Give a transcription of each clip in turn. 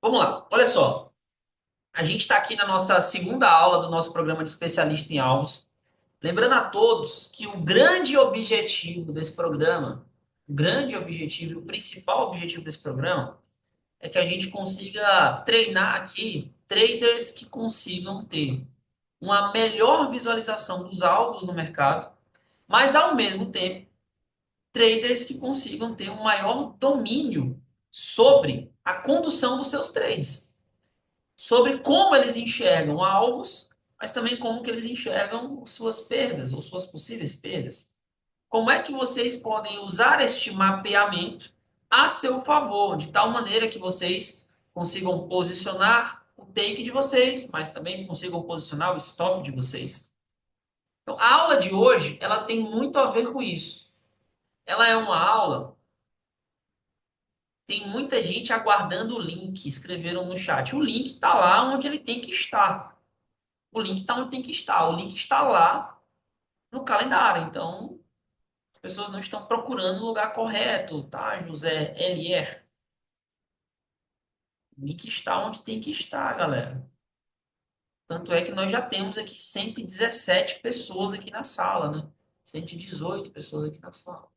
Vamos lá, olha só. A gente está aqui na nossa segunda aula do nosso programa de especialista em alvos. Lembrando a todos que o grande objetivo desse programa, o grande objetivo, o principal objetivo desse programa, é que a gente consiga treinar aqui traders que consigam ter uma melhor visualização dos alvos no mercado, mas ao mesmo tempo, traders que consigam ter um maior domínio sobre a condução dos seus trades, sobre como eles enxergam alvos, mas também como que eles enxergam suas perdas ou suas possíveis perdas. Como é que vocês podem usar este mapeamento a seu favor, de tal maneira que vocês consigam posicionar o take de vocês, mas também consigam posicionar o stop de vocês. Então, a aula de hoje, ela tem muito a ver com isso. Ela é uma aula, tem muita gente aguardando o link, escreveram no chat. O link está lá onde ele tem que estar. O link está onde tem que estar. O link está lá no calendário. Então, as pessoas não estão procurando o lugar correto, tá, José Elier? O link está onde tem que estar, galera. Tanto é que nós já temos aqui 117 pessoas aqui na sala, né? 118 pessoas aqui na sala.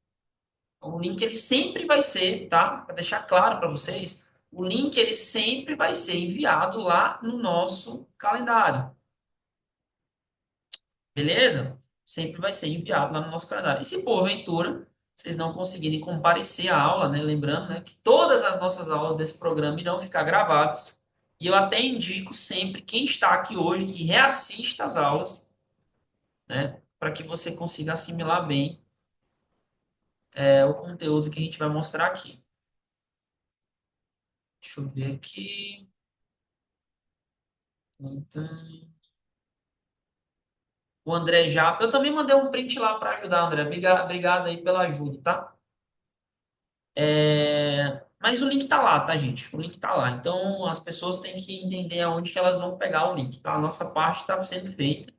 Então, o link ele sempre vai ser, tá? Para deixar claro para vocês, o link ele sempre vai ser enviado lá no nosso calendário. Beleza? Sempre vai ser enviado lá no nosso calendário. E se porventura vocês não conseguirem comparecer à aula, né? Lembrando, né, que todas as nossas aulas desse programa irão ficar gravadas. E eu até indico sempre quem está aqui hoje que reassista as aulas, né? Para que você consiga assimilar bem o conteúdo que a gente vai mostrar aqui. Deixa eu ver aqui. Então, o André já. Eu também mandei um print lá para ajudar, André. Obrigado aí pela ajuda, tá? Mas o link tá lá, tá, gente? O link tá lá. Então, as pessoas têm que entender aonde que elas vão pegar o link, tá? A nossa parte está sendo feita.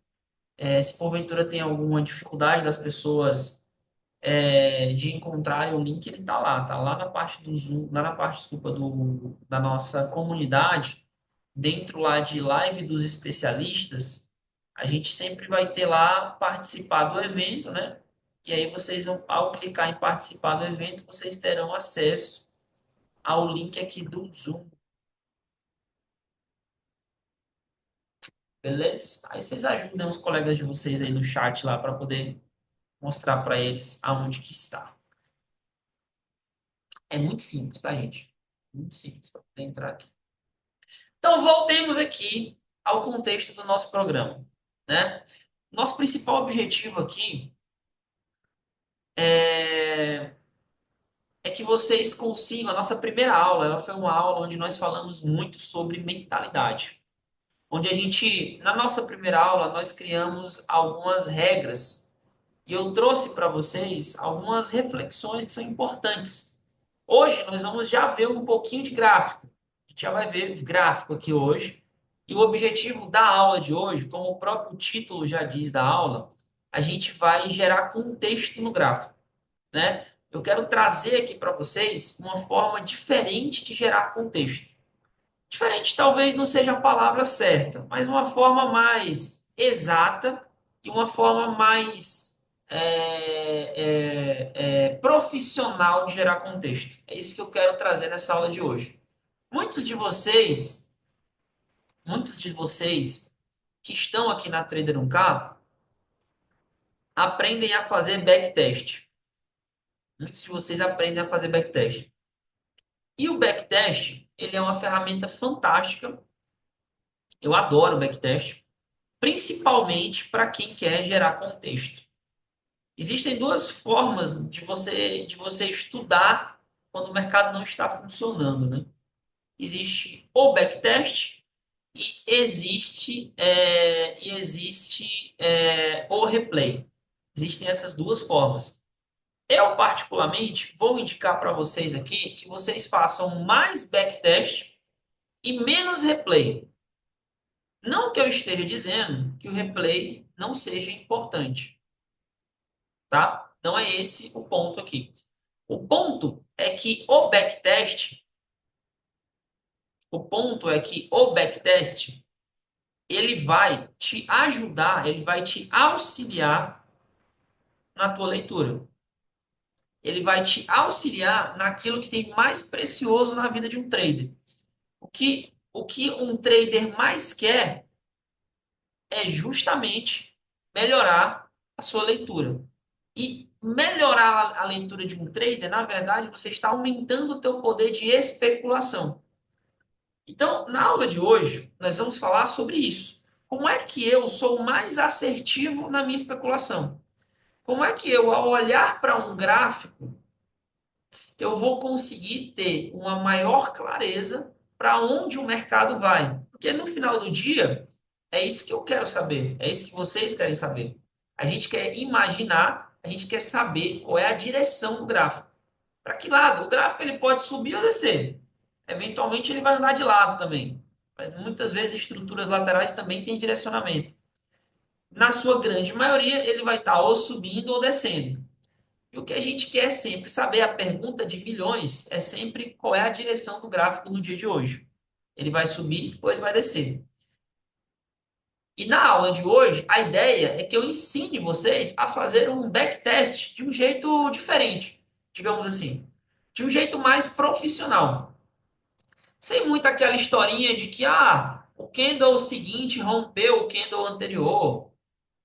Se porventura tem alguma dificuldade das pessoas de encontrarem o link, ele tá lá na parte do Zoom, lá na parte, desculpa, da nossa comunidade, dentro lá de live dos especialistas, a gente sempre vai ter lá participar do evento, né? E aí vocês vão, ao clicar em participar do evento, vocês terão acesso ao link aqui do Zoom, beleza? Aí vocês ajudem os colegas de vocês aí no chat lá para poder mostrar para eles aonde que está. É muito simples, tá, gente? Muito simples para poder entrar aqui. Então, voltemos aqui ao contexto do nosso programa, né? Nosso principal objetivo aqui é, é que vocês consigam. A nossa primeira aula, ela foi uma aula onde nós falamos muito sobre mentalidade. Onde a gente, na nossa primeira aula, nós criamos algumas regras e eu trouxe para vocês algumas reflexões que são importantes. Hoje nós vamos já ver um pouquinho de gráfico. A gente já vai ver gráfico aqui hoje. E o objetivo da aula de hoje, como o próprio título já diz da aula, a gente vai gerar contexto no gráfico, né? Eu quero trazer aqui para vocês uma forma diferente de gerar contexto. Diferente talvez não seja a palavra certa, mas uma forma mais exata e uma forma mais profissional de gerar contexto. É isso que eu quero trazer nessa aula de hoje. Muitos de vocês, muitos de vocês que estão aqui na Trader 1K aprendem a fazer backtest. Muitos de vocês aprendem a fazer backtest. E o backtest, ele é uma ferramenta fantástica. Eu adoro o backtest, principalmente para quem quer gerar contexto. Existem duas formas de você estudar quando o mercado não está funcionando, né? Existe o backtest e existe o replay. Existem essas duas formas. Eu, particularmente, vou indicar para vocês aqui que vocês façam mais backtest e menos replay. Não que eu esteja dizendo que o replay não seja importante, tá? Não é esse o ponto aqui. O ponto é que o backtest O ponto é que o backtest, ele vai te ajudar, ele vai te auxiliar na tua leitura. Ele vai te auxiliar naquilo que tem mais precioso na vida de um trader. O que um trader mais quer é justamente melhorar a sua leitura. E melhorar a leitura de um trader, na verdade, você está aumentando o teu poder de especulação. Então, na aula de hoje, nós vamos falar sobre isso. Como é que eu sou mais assertivo na minha especulação? Como é que eu, ao olhar para um gráfico, eu vou conseguir ter uma maior clareza para onde o mercado vai? Porque no final do dia, é isso que eu quero saber, é isso que vocês querem saber. A gente quer imaginar, a gente quer saber qual é a direção do gráfico. Para que lado? O gráfico ele pode subir ou descer. Eventualmente ele vai andar de lado também. Mas muitas vezes estruturas laterais também têm direcionamento. Na sua grande maioria, ele vai estar ou subindo ou descendo. E o que a gente quer sempre saber, a pergunta de milhões, é sempre qual é a direção do gráfico no dia de hoje. Ele vai subir ou ele vai descer? E na aula de hoje, a ideia é que eu ensine vocês a fazer um backtest de um jeito diferente, digamos assim, de um jeito mais profissional. Sem muito aquela historinha de que o candle seguinte rompeu o candle anterior,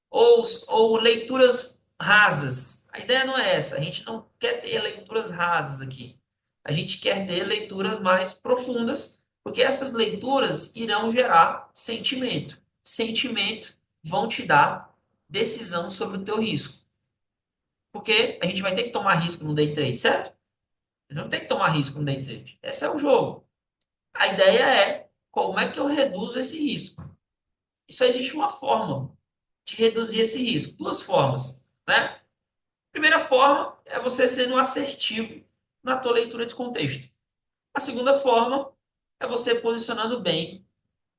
ou leituras rasas. A ideia não é essa. A gente não quer ter leituras rasas aqui. A gente quer ter leituras mais profundas, porque essas leituras irão gerar sentimento. Sentimento vão te dar decisão sobre o teu risco. Porque a gente vai ter que tomar risco no day trade, certo? A gente não tem que tomar risco no day trade. Esse é o jogo. A ideia é como é que eu reduzo esse risco. E só existe uma forma de reduzir esse risco. Duas formas, né? Primeira forma é você sendo assertivo na tua leitura de contexto. A segunda forma é você posicionando bem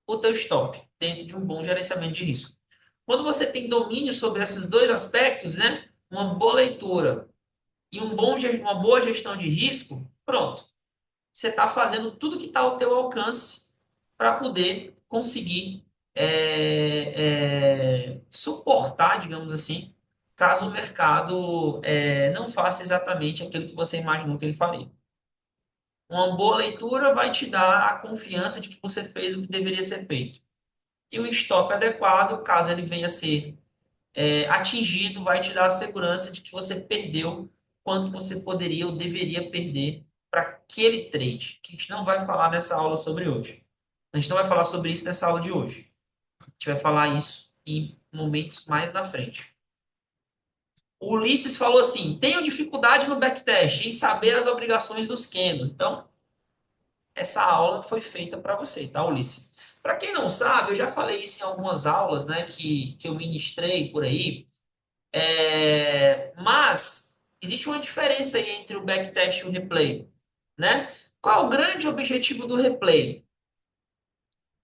o teu stop dentro de um bom gerenciamento de risco. Quando você tem domínio sobre esses dois aspectos, né? Uma boa leitura e uma boa gestão de risco, pronto. Você está fazendo tudo que está ao teu alcance para poder conseguir suportar, digamos assim, caso o mercado não faça exatamente aquilo que você imaginou que ele faria. Uma boa leitura vai te dar a confiança de que você fez o que deveria ser feito. E o stop adequado, caso ele venha a ser atingido, vai te dar a segurança de que você perdeu quanto você poderia ou deveria perder para aquele trade, que a gente não vai falar nessa aula sobre hoje. A gente não vai falar sobre isso nessa aula de hoje. A gente vai falar isso em momentos mais na frente. O Ulisses falou assim: tenho dificuldade no backtest em saber as obrigações dos candles. Então, essa aula foi feita para você, tá, Ulisses? Para quem não sabe, eu já falei isso em algumas aulas, né, que eu ministrei por aí. Mas existe uma diferença aí entre o backtest e o replay, né? Qual é o grande objetivo do replay?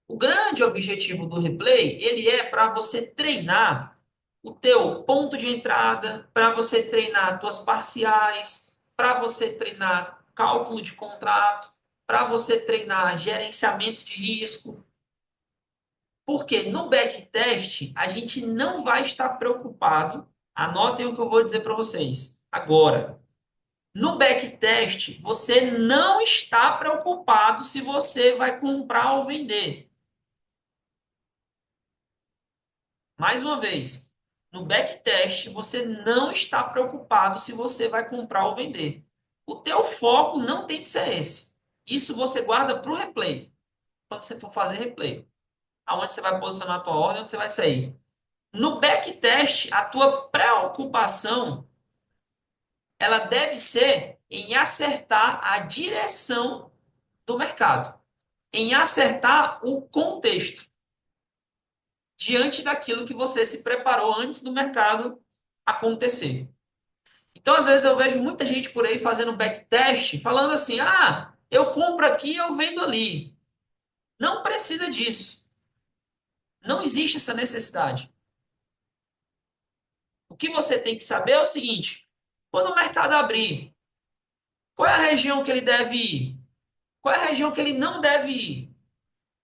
O grande objetivo do replay, ele é para você treinar o teu ponto de entrada, para você treinar tuas parciais, para você treinar cálculo de contrato, para você treinar gerenciamento de risco. Porque no backtest, a gente não vai estar preocupado. Anotem o que eu vou dizer para vocês agora. No backtest, você não está preocupado se você vai comprar ou vender. Mais uma vez, no backtest, você não está preocupado se você vai comprar ou vender. O teu foco não tem que ser esse. Isso você guarda para o replay. Quando você for fazer replay. Aonde você vai posicionar a tua ordem, onde você vai sair. No backtest, a tua preocupação ela deve ser em acertar a direção do mercado, em acertar o contexto diante daquilo que você se preparou antes do mercado acontecer. Então, às vezes eu vejo muita gente por aí fazendo backtest, falando assim: eu compro aqui, eu vendo ali. Não precisa disso. Não existe essa necessidade. O que você tem que saber é o seguinte: quando o mercado abrir, qual é a região que ele deve ir? Qual é a região que ele não deve ir?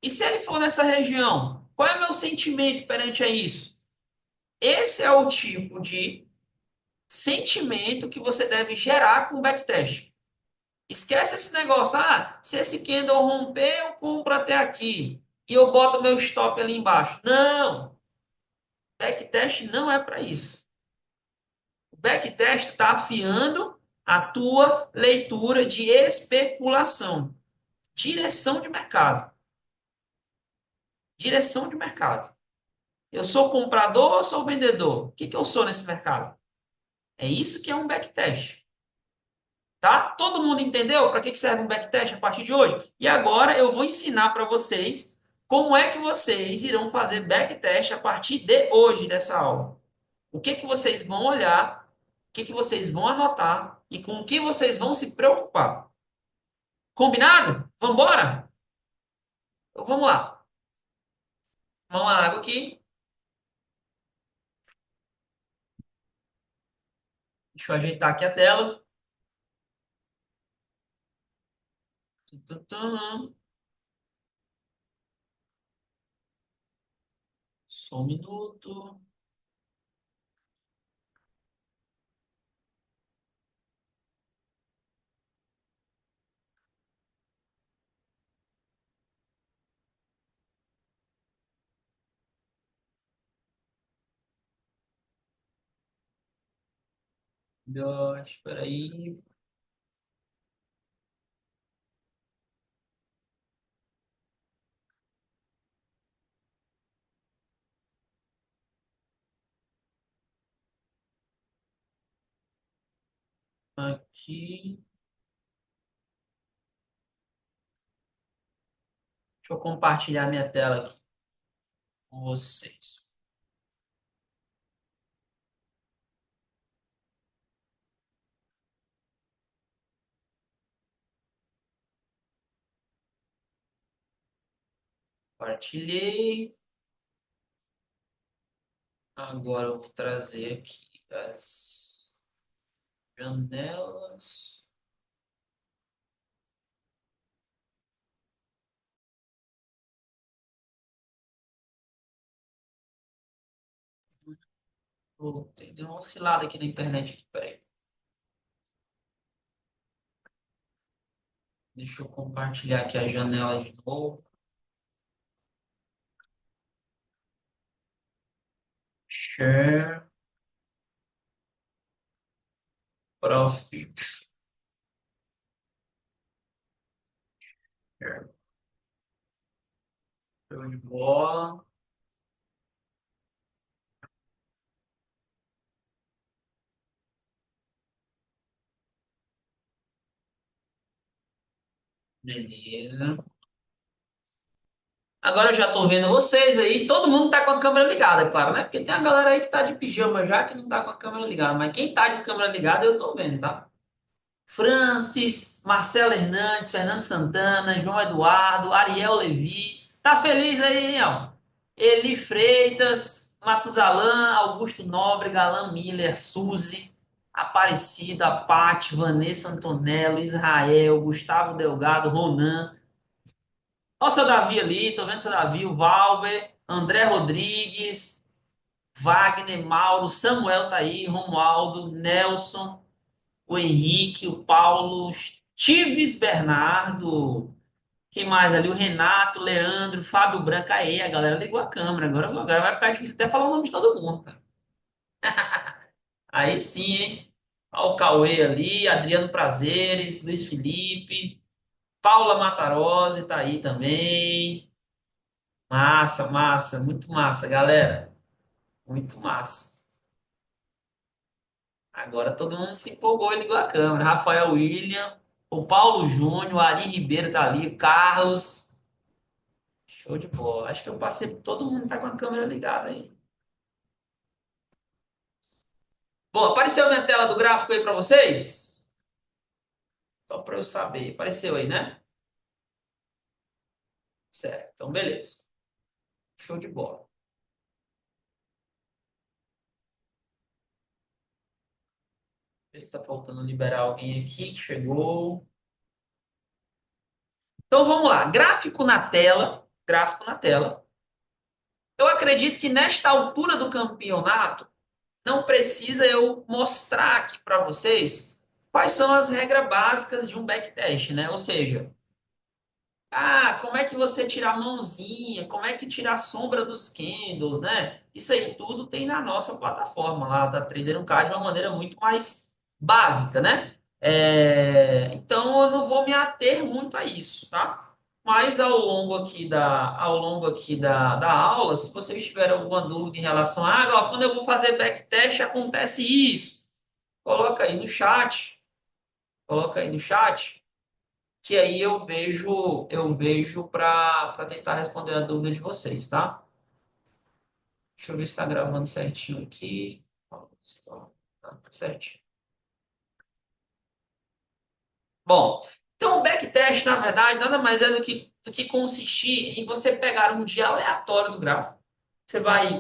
E se ele for nessa região, qual é o meu sentimento perante a isso? Esse é o tipo de sentimento que você deve gerar com o backtest. Esquece esse negócio, se esse candle romper, eu compro até aqui e eu boto meu stop ali embaixo. Não, backtest não é para isso. O backtest está afiando a tua leitura de especulação, direção de mercado, direção de mercado. Eu sou comprador ou sou vendedor? O que que eu sou nesse mercado? É isso que é um backtest. Tá? Todo mundo entendeu para que que serve um backtest a partir de hoje? E agora eu vou ensinar para vocês como é que vocês irão fazer backtest a partir de hoje dessa aula. O que que vocês vão olhar, o que que vocês vão anotar e com o que vocês vão se preocupar. Combinado? Vamos embora? Então vamos lá. Tomar uma água aqui. Deixa eu ajeitar aqui a tela. Tum, tum, tum. Só um minuto. Espera aí. Aqui. Deixa eu compartilhar minha tela aqui com vocês. Compartilhei. Agora eu vou trazer aqui as janelas. Deu uma oscilada aqui na internet. Peraí. Deixa eu compartilhar aqui a janela de novo. Share profit. Share. Show de bola. Beleza. Agora eu já estou vendo vocês aí. Todo mundo está com a câmera ligada, é claro, né? Porque tem a galera aí que está de pijama já que não está com a câmera ligada. Mas quem está de câmera ligada eu estou vendo, tá? Francis, Marcelo Hernandes, Fernando Santana, João Eduardo, Ariel Levi. Tá feliz aí, hein, ó? Eli Freitas, Matusalã, Augusto Nobre, Galan Miller, Suzy, Aparecida, Pati, Vanessa Antonello, Israel, Gustavo Delgado, Ronan. Olha o seu Davi ali, tô vendo o seu Davi, o Valber, André Rodrigues, Wagner, Mauro, Samuel tá aí, Romualdo, Nelson, o Henrique, o Paulo, Tives Bernardo, quem mais ali? O Renato, Leandro, Fábio Branco, aí a galera ligou a câmera, agora vai ficar difícil até falar o nome de todo mundo, cara. Aí sim, hein? Olha o Cauê ali, Adriano Prazeres, Luiz Felipe, Paula Matarose tá aí também. Massa, massa, muito massa, galera. Muito massa. Agora todo mundo se empolgou e ligou a câmera. Rafael William, o Paulo Júnior, o Ari Ribeiro tá ali, o Carlos. Show de bola. Acho que eu passei por todo mundo que tá com a câmera ligada aí. Bom, apareceu minha tela do gráfico aí para vocês? Só para eu saber. Apareceu aí, né? Certo. Então, beleza. Show de bola. Ver se está faltando liberar alguém aqui que chegou. Então, vamos lá. Gráfico na tela. gráfico na tela. Eu acredito que nesta altura do campeonato, não precisa eu mostrar aqui para vocês quais são as regras básicas de um backtest, né? Ou seja, como é que você tira a mãozinha, como é que tira a sombra dos candles, né? Isso aí tudo tem na nossa plataforma lá da Trader 1K de uma maneira muito mais básica, né? Então eu não vou me ater muito a isso, tá? Mas ao longo aqui da aula, se vocês tiverem alguma dúvida em relação ó, quando eu vou fazer backtest acontece isso, coloca aí no chat, coloca aí no chat que aí eu vejo para tentar responder a dúvida de vocês, tá? Deixa eu ver se está gravando certinho aqui. Tá certinho. Bom, então o backtest, na verdade, nada mais é do que consistir em você pegar um dia aleatório do gráfico.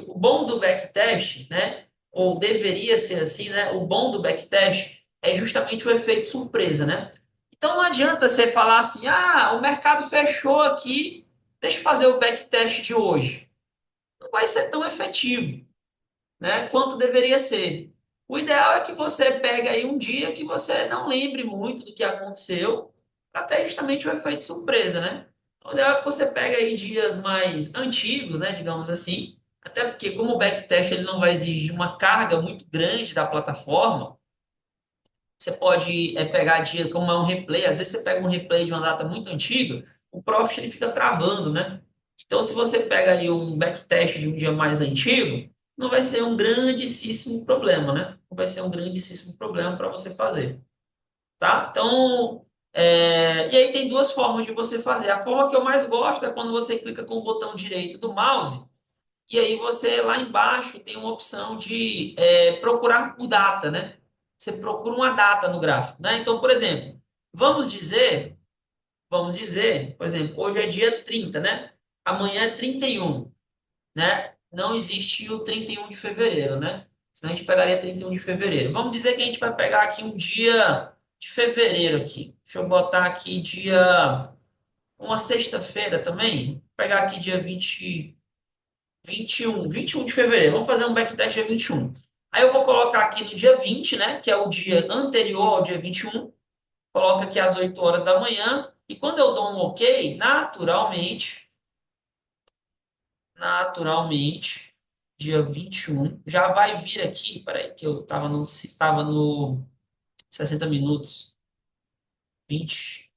O bom do backtest, né? Ou deveria ser assim, né? O bom do backtest é justamente o efeito surpresa, né? Então não adianta você falar assim, o mercado fechou aqui, deixa eu fazer o backtest de hoje. Não vai ser tão efetivo, né, quanto deveria ser. O ideal é que você pegue aí um dia que você não lembre muito do que aconteceu, para ter justamente o efeito surpresa, né? O ideal é que você pegue aí dias mais antigos, né, digamos assim, até porque como o backtest ele não vai exigir uma carga muito grande da plataforma, você pode pegar dia como é um replay, às vezes você pega um replay de uma data muito antiga, o Profit ele fica travando, né? Então, se você pega ali um backtest de um dia mais antigo, não vai ser um grandíssimo problema, né? Não vai ser um grandíssimo problema para você fazer, tá? Então, e aí tem duas formas de você fazer. A forma que eu mais gosto é quando você clica com o botão direito do mouse e aí você lá embaixo tem uma opção de procurar por data, né? Você procura uma data no gráfico, né? Então, por exemplo, vamos dizer, por exemplo, hoje é dia 30, né? Amanhã é 31, né? Não existe o 31 de fevereiro, né? Senão a gente pegaria 31 de fevereiro. Vamos dizer que a gente vai pegar aqui um dia de fevereiro aqui. Deixa eu botar aqui uma sexta-feira também. Vou pegar aqui dia 21 de fevereiro. Vamos fazer um backtest dia 21. Aí eu vou colocar aqui no dia 20, né? Que é o dia anterior ao dia 21. Coloca aqui às 8 horas da manhã. E quando eu dou um OK, naturalmente, dia 21, já vai vir aqui. Peraí, que eu tava no 60 minutos. 20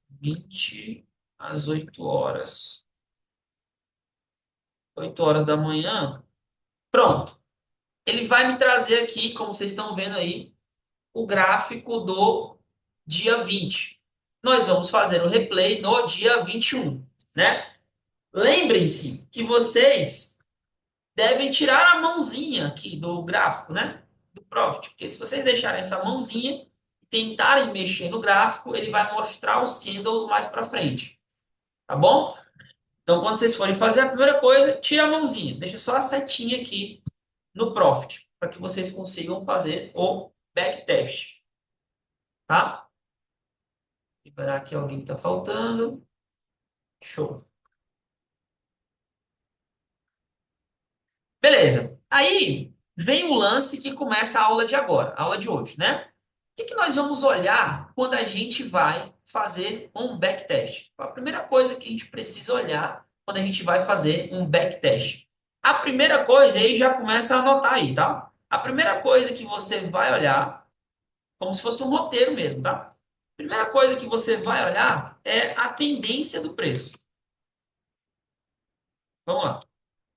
às 8 horas. 8 horas da manhã. Pronto. Ele vai me trazer aqui, como vocês estão vendo aí, o gráfico do dia 20. Nós vamos fazer o replay no dia 21, né? Lembrem-se que vocês devem tirar a mãozinha aqui do gráfico, né? Do Profit, porque se vocês deixarem essa mãozinha e tentarem mexer no gráfico, ele vai mostrar os candles mais para frente, tá bom? Então, quando vocês forem fazer a primeira coisa, tira a mãozinha, deixa só a setinha aqui no Profit, para que vocês consigam fazer o backtest, tá? Liberar aqui alguém que está faltando. Show. Beleza. Aí vem o lance que começa a aula de agora, a aula de hoje, né? O que nós vamos olhar quando a gente vai fazer um backtest? A primeira coisa que a gente precisa olhar quando a gente vai fazer um backtest. A primeira coisa, aí já começa a anotar aí, tá? A primeira coisa que você vai olhar, como se fosse um roteiro mesmo, tá? A primeira coisa que você vai olhar é a tendência do preço. Vamos lá.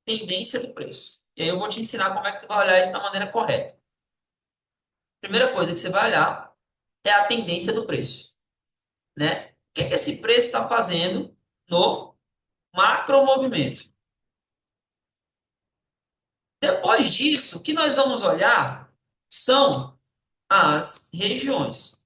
Tendência do preço. E aí eu vou te ensinar como é que tu vai olhar isso da maneira correta. Primeira coisa que você vai olhar é a tendência do preço, né? O que esse preço está fazendo no macromovimento? Depois disso, o que nós vamos olhar são as regiões.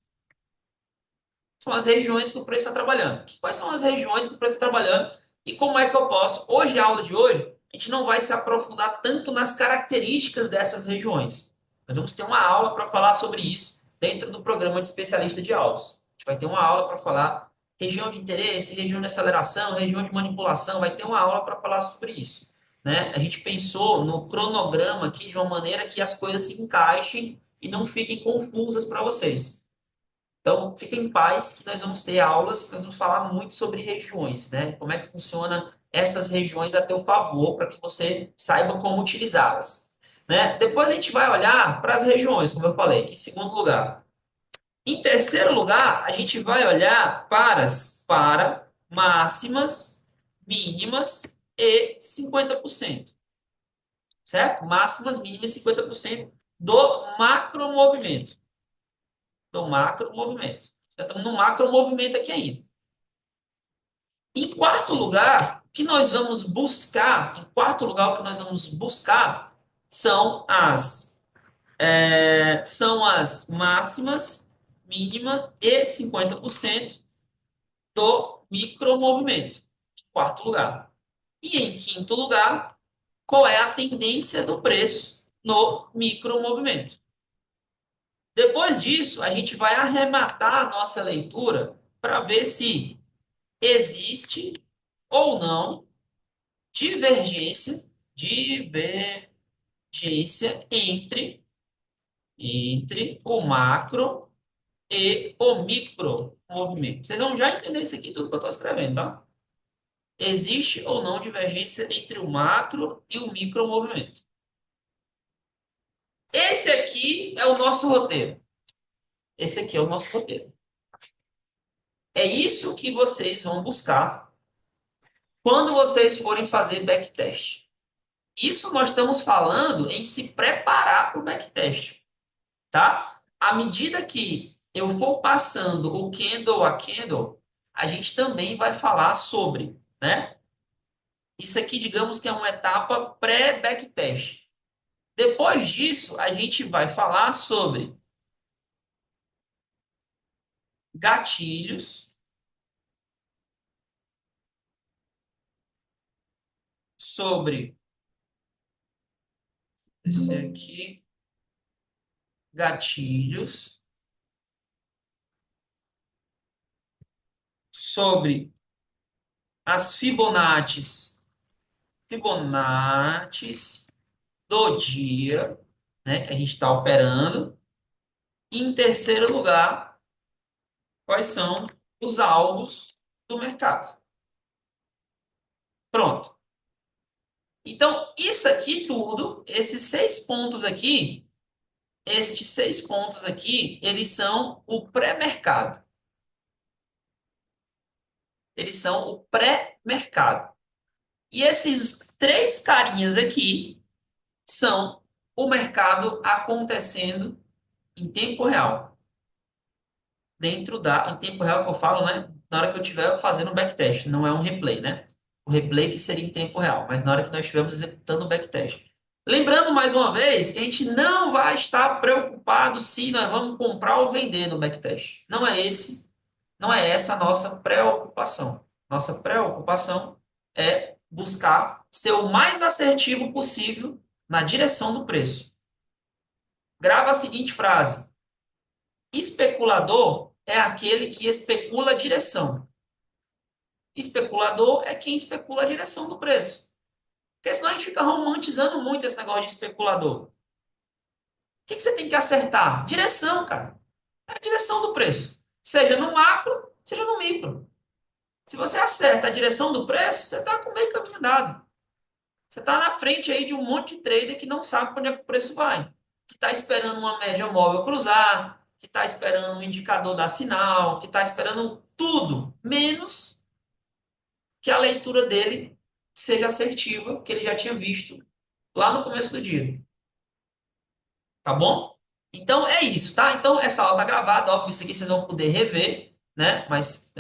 São as regiões que o preço está trabalhando. Quais são as regiões que o preço está trabalhando e como é que eu posso? Hoje, a aula de hoje, a gente não vai se aprofundar tanto nas características dessas regiões. Nós vamos ter uma aula para falar sobre isso dentro do programa de especialista de aulas. A gente vai ter uma aula para falar região de interesse, região de aceleração, região de manipulação, vai ter uma aula para falar sobre isso, né? A gente pensou no cronograma aqui de uma maneira que as coisas se encaixem e não fiquem confusas para vocês. Então, fiquem em paz que nós vamos ter aulas que nós vamos falar muito sobre regiões, né? Como é que funciona essas regiões a teu favor, para que você saiba como utilizá-las, né? Depois a gente vai olhar para as regiões, como eu falei, em segundo lugar. Em terceiro lugar, a gente vai olhar para máximas, mínimas e 50%, certo? Máximas, mínimas e 50% do macromovimento. Do macromovimento. Já estamos no macromovimento aqui ainda. Em quarto lugar, o que nós vamos buscar? Em quarto lugar, o que nós vamos buscar são as máximas, mínima e 50% do micromovimento. Em quarto lugar. E em quinto lugar, qual é a tendência do preço no micromovimento? Depois disso, a gente vai arrematar a nossa leitura para ver se existe ou não divergência entre o macro e o micro movimento. Vocês vão já entender isso aqui, tudo que eu estou escrevendo, tá? Existe ou não divergência entre o macro e o micro movimento. Esse aqui é o nosso roteiro. Esse aqui é o nosso roteiro. É isso que vocês vão buscar quando vocês forem fazer backtest. Isso nós estamos falando em se preparar para o backtest, tá? À medida que eu for passando o candle a candle, a gente também vai falar sobre, né? Isso aqui, digamos que é uma etapa pré-backtest. Depois disso, a gente vai falar sobre gatilhos, sobre esse aqui, gatilhos, sobre as Fibonaccis do dia, né, que a gente está operando. E em terceiro lugar, quais são os alvos do mercado. Pronto. Então, isso aqui tudo, estes 6 pontos aqui, eles são o pré-mercado. Eles são o pré-mercado. E esses 3 carinhas aqui são o mercado acontecendo em tempo real. Em tempo real que eu falo, né? Na hora que eu estiver fazendo o backtest, não é um replay, né? O replay que seria em tempo real, mas na hora que nós estivermos executando o backtest. Lembrando mais uma vez que a gente não vai estar preocupado se nós vamos comprar ou vender no backtest. Não é essa a nossa preocupação. Nossa preocupação é buscar ser o mais assertivo possível na direção do preço. Grava a seguinte frase: especulador é aquele que especula a direção. Especulador é quem especula a direção do preço. Porque senão a gente fica romantizando muito esse negócio de especulador. O que você tem que acertar? Direção, cara. É a direção do preço. Seja no macro, seja no micro. Se você acerta a direção do preço, você está com meio caminho andado. Você está na frente aí de um monte de trader que não sabe para onde é que o preço vai. Que está esperando uma média móvel cruzar, que está esperando um indicador dar sinal, que está esperando tudo, menos que a leitura dele seja assertiva, que ele já tinha visto lá no começo do dia. Tá bom? Então é isso, tá? Então essa aula tá gravada, óbvio, isso aqui vocês vão poder rever, né? Mas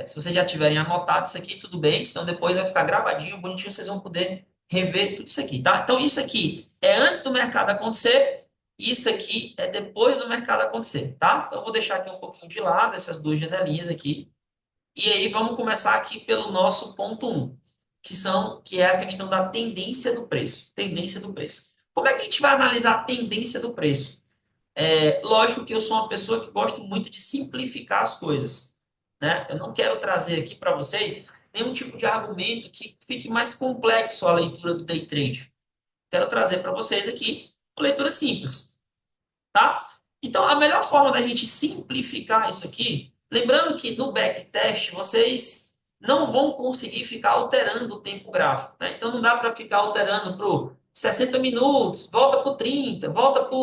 se vocês já tiverem anotado isso aqui, tudo bem, senão depois vai ficar gravadinho, bonitinho, vocês vão poder rever tudo isso aqui, tá? Então isso aqui é antes do mercado acontecer, isso aqui é depois do mercado acontecer, tá? Então eu vou deixar aqui um pouquinho de lado essas 2 janelinhas aqui, e aí vamos começar aqui pelo nosso ponto 1, que é a questão da tendência do preço. Tendência do preço. Como é que a gente vai analisar a tendência do preço? Lógico que eu sou uma pessoa que gosto muito de simplificar as coisas. né? Eu não quero trazer aqui para vocês nenhum tipo de argumento que fique mais complexo a leitura do day trade. Quero trazer para vocês aqui uma leitura simples, tá? Então, a melhor forma da gente simplificar isso aqui, lembrando que no backtest vocês não vão conseguir ficar alterando o tempo gráfico, né? Então, não dá para ficar alterando para 60 minutos, volta para 30, volta para...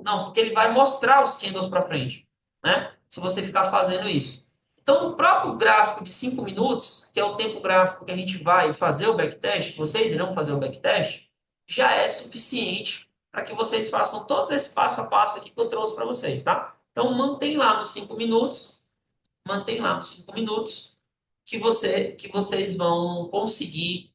Não, porque ele vai mostrar os candles para frente, né? Se você ficar fazendo isso. Então, no próprio gráfico de 5 minutos, que é o tempo gráfico que a gente vai fazer o backtest, que vocês irão fazer o backtest, já é suficiente para que vocês façam todo esse passo a passo aqui que eu trouxe para vocês, tá? Então, mantém lá nos 5 minutos, mantém lá nos 5 minutos, que vocês vão conseguir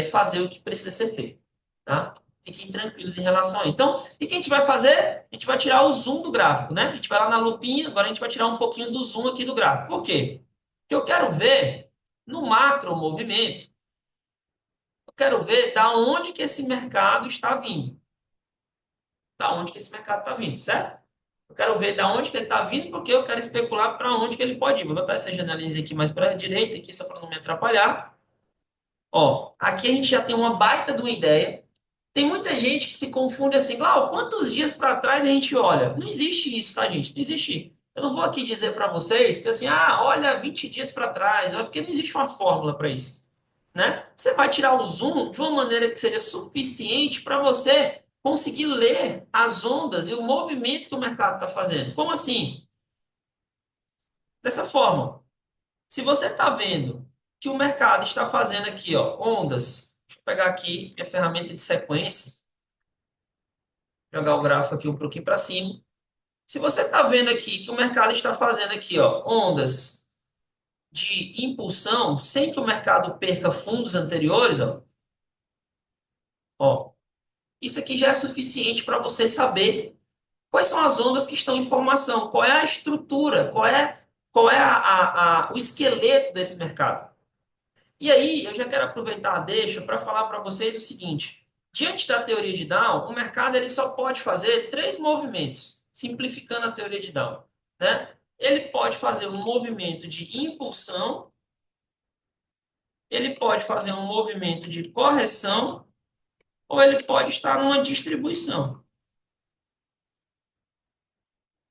fazer o que precisa ser feito, tá? Fiquem tranquilos em relação a isso. Então, o que a gente vai fazer? A gente vai tirar o zoom do gráfico, né? A gente vai lá na lupinha, agora a gente vai tirar um pouquinho do zoom aqui do gráfico. Por quê? Porque eu quero ver no macro movimento, eu quero ver da onde que esse mercado está vindo. Da onde que esse mercado está vindo, certo? Eu quero ver da onde que ele está vindo, porque eu quero especular para onde que ele pode ir. Vou botar essa janelinha aqui mais para a direita, aqui, só para não me atrapalhar. Ó, aqui a gente já tem uma baita de uma ideia. Tem muita gente que se confunde assim, Glau, quantos dias para trás a gente olha? Não existe isso, tá, gente? Não existe. Eu não vou aqui dizer para vocês que assim, olha 20 dias para trás, porque não existe uma fórmula para isso, né? Você vai tirar o zoom de uma maneira que seja suficiente para você conseguir ler as ondas e o movimento que o mercado está fazendo. Como assim? Dessa forma, se você está vendo que o mercado está fazendo aqui, ó, ondas, deixa eu pegar aqui minha ferramenta de sequência, jogar o gráfico aqui um pouquinho para cima. Se você está vendo aqui que o mercado está fazendo aqui, ó, ondas de impulsão, sem que o mercado perca fundos anteriores, ó, isso aqui já é suficiente para você saber quais são as ondas que estão em formação, qual é a estrutura, qual é o esqueleto desse mercado. E aí, eu já quero aproveitar a deixa para falar para vocês o seguinte: diante da teoria de Down, o mercado ele só pode fazer três movimentos, simplificando a teoria de Down, né? Ele pode fazer um movimento de impulsão, ele pode fazer um movimento de correção, ou ele pode estar numa distribuição.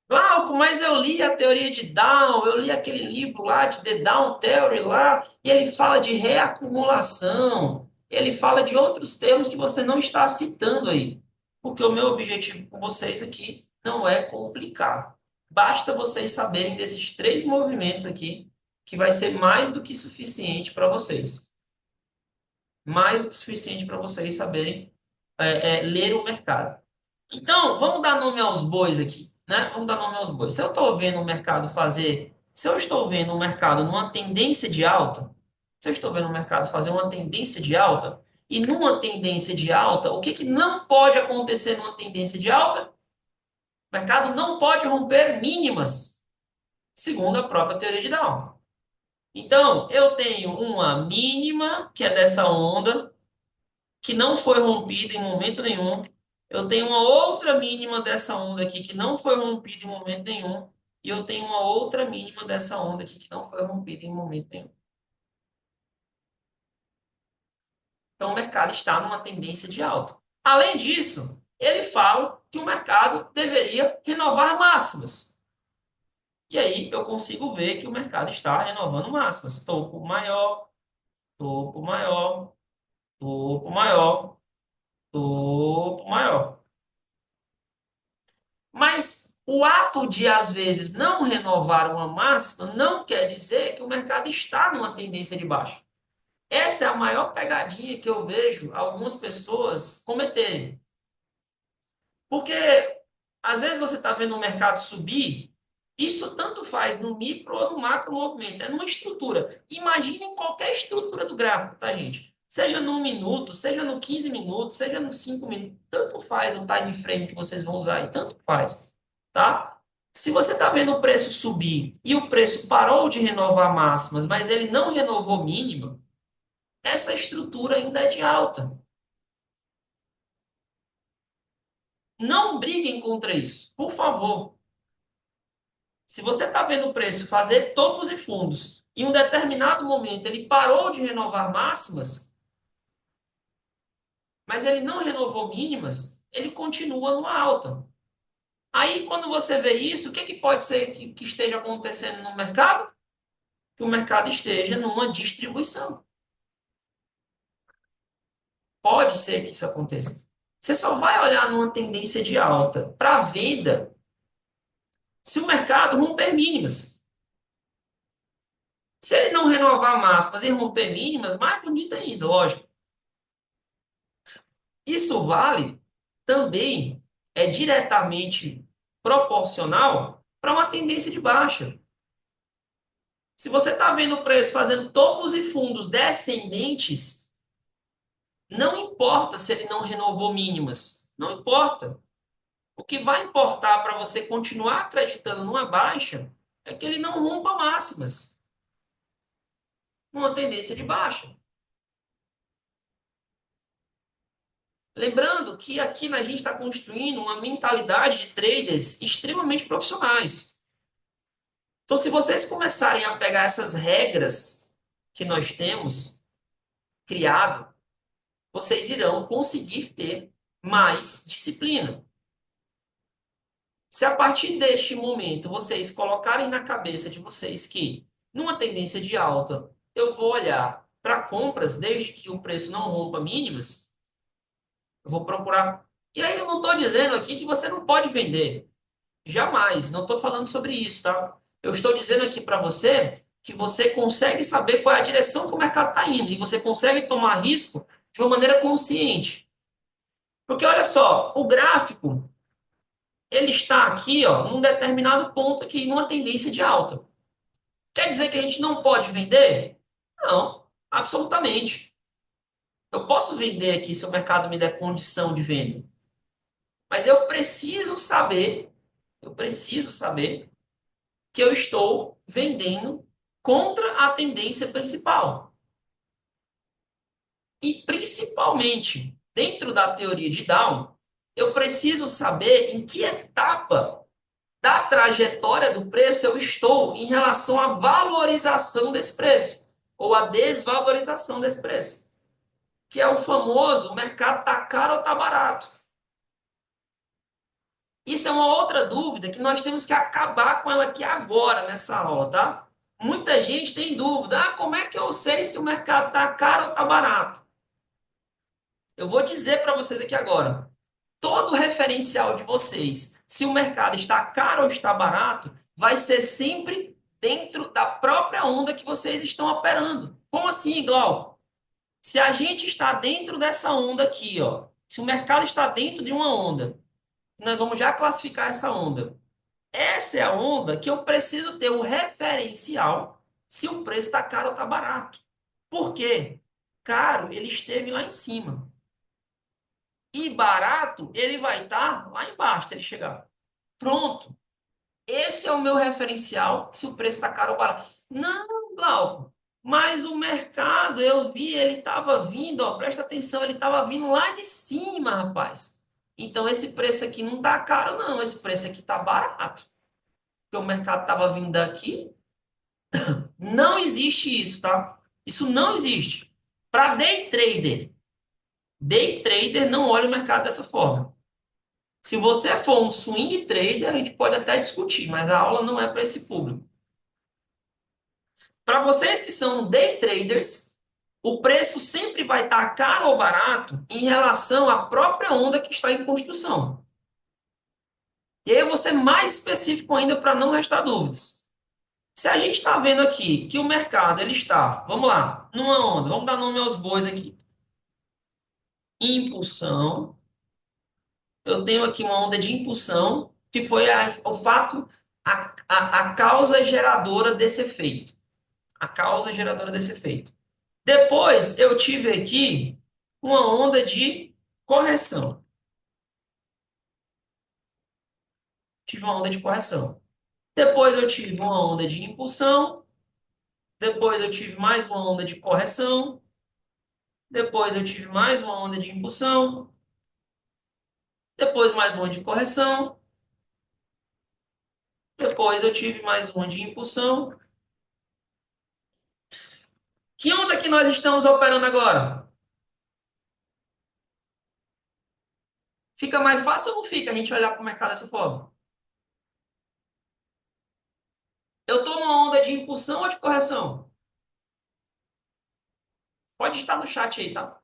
Glauco, mas eu li a teoria de Down, eu li aquele livro lá de The Down Theory lá, e ele fala de reacumulação, ele fala de outros termos que você não está citando aí. Porque o meu objetivo com vocês aqui não é complicar. Basta vocês saberem desses três movimentos aqui, que vai ser mais do que suficiente para vocês. Mais do que suficiente para vocês saberem ler o mercado. Então, vamos dar nome aos bois aqui, né? Vamos dar nome aos bois. Se eu estou vendo o mercado fazer, se eu estou vendo o mercado numa tendência de alta, se eu estou vendo o mercado fazer uma tendência de alta, e numa tendência de alta, o que, que não pode acontecer numa tendência de alta? O mercado não pode romper mínimas, segundo a própria teoria de Down. Então, eu tenho uma mínima, que é dessa onda, que não foi rompida em momento nenhum. Eu tenho uma outra mínima dessa onda aqui que não foi rompida em momento nenhum. E eu tenho uma outra mínima dessa onda aqui que não foi rompida em momento nenhum. Então, o mercado está numa tendência de alta. Além disso, ele fala que o mercado deveria renovar máximas. E aí eu consigo ver que o mercado está renovando máximas. Topo maior, topo maior, topo maior, topo maior. Mas o ato de, às vezes, não renovar uma máxima não quer dizer que o mercado está numa tendência de baixa. Essa é a maior pegadinha que eu vejo algumas pessoas cometerem. Porque, às vezes, você está vendo o mercado subir, isso tanto faz no micro ou no macro movimento, é numa estrutura. Imaginem qualquer estrutura do gráfico, tá, gente? Seja no 1 minuto, seja no 15 minutos, seja no 5 minutos, tanto faz o time frame que vocês vão usar aí, tanto faz, tá? Se você está vendo o preço subir e o preço parou de renovar máximas, mas ele não renovou mínima, essa estrutura ainda é de alta. Não briguem contra isso, por favor. Se você está vendo o preço fazer topos e fundos, em um determinado momento ele parou de renovar máximas, mas ele não renovou mínimas, ele continua numa alta. Aí, quando você vê isso, o que pode ser que esteja acontecendo no mercado? Que o mercado esteja numa distribuição. Pode ser que isso aconteça. Você só vai olhar numa tendência de alta para venda se o mercado romper mínimas. Se ele não renovar máximas e romper mínimas, mais bonito ainda, lógico. Isso vale também, é diretamente proporcional para uma tendência de baixa. Se você está vendo o preço fazendo topos e fundos descendentes, não importa se ele não renovou mínimas, não importa. O que vai importar para você continuar acreditando numa baixa é que ele não rompa máximas, numa tendência de baixa. Lembrando que aqui a gente está construindo uma mentalidade de traders extremamente profissionais. Então, se vocês começarem a pegar essas regras que nós temos criado, vocês irão conseguir ter mais disciplina. Se a partir deste momento vocês colocarem na cabeça de vocês que, numa tendência de alta, eu vou olhar para compras desde que o preço não rompa mínimas, eu vou procurar. E aí eu não estou dizendo aqui que você não pode vender. Jamais, não estou falando sobre isso, tá? Eu estou dizendo aqui para você que você consegue saber qual é a direção que o mercado está indo e você consegue tomar risco de uma maneira consciente. Porque olha só, o gráfico ele está aqui, ó, num determinado ponto aqui, numa tendência de alta. Quer dizer que a gente não pode vender? Não, absolutamente. Eu posso vender aqui se o mercado me der condição de venda. Mas eu preciso saber que eu estou vendendo contra a tendência principal. E principalmente, dentro da teoria de Down, eu preciso saber em que etapa da trajetória do preço eu estou em relação à valorização desse preço ou à desvalorização desse preço, que é o famoso: o mercado está caro ou está barato. Isso é uma outra dúvida que nós temos que acabar com ela aqui agora nessa aula, tá? Muita gente tem dúvida: como é que eu sei se o mercado está caro ou está barato? Eu vou dizer para vocês aqui agora. Todo referencial de vocês, se o mercado está caro ou está barato, vai ser sempre dentro da própria onda que vocês estão operando. Como assim, Glauco? Se a gente está dentro dessa onda aqui, ó, se o mercado está dentro de uma onda, nós vamos já classificar essa onda. Essa é a onda que eu preciso ter um referencial se o preço está caro ou está barato. Por quê? Caro, ele esteve lá em cima. E barato, ele vai estar lá embaixo, se ele chegar. Pronto. Esse é o meu referencial se o preço está caro ou barato. Não, Glauco, mas o mercado, eu vi, ele estava vindo, ó, presta atenção, ele estava vindo lá de cima, rapaz. Então, esse preço aqui não está caro, não. Esse preço aqui está barato. Porque o mercado estava vindo daqui. Não existe isso, tá? Isso não existe. Para day trader não olha o mercado dessa forma. Se você for um swing trader, a gente pode até discutir, mas a aula não é para esse público. Para vocês que são day traders, o preço sempre vai estar caro ou barato em relação à própria onda que está em construção. E aí eu vou ser mais específico ainda para não restar dúvidas. Se a gente está vendo aqui que o mercado ele está, vamos lá, numa onda, vamos dar nome aos bois aqui. Impulsão. Eu tenho aqui uma onda de impulsão, que foi o fato, a causa geradora desse efeito. A causa geradora desse efeito. Depois, eu tive aqui uma onda de correção. Tive uma onda de correção. Depois, eu tive uma onda de impulsão. Depois, eu tive mais uma onda de correção. Depois, eu tive mais uma onda de impulsão. Depois, mais uma de correção. Depois eu tive mais uma de impulsão. Que onda que nós estamos operando agora? Fica mais fácil ou não fica a gente olhar para o mercado dessa forma? Eu estou numa onda de impulsão ou de correção? Pode estar no chat aí, tá?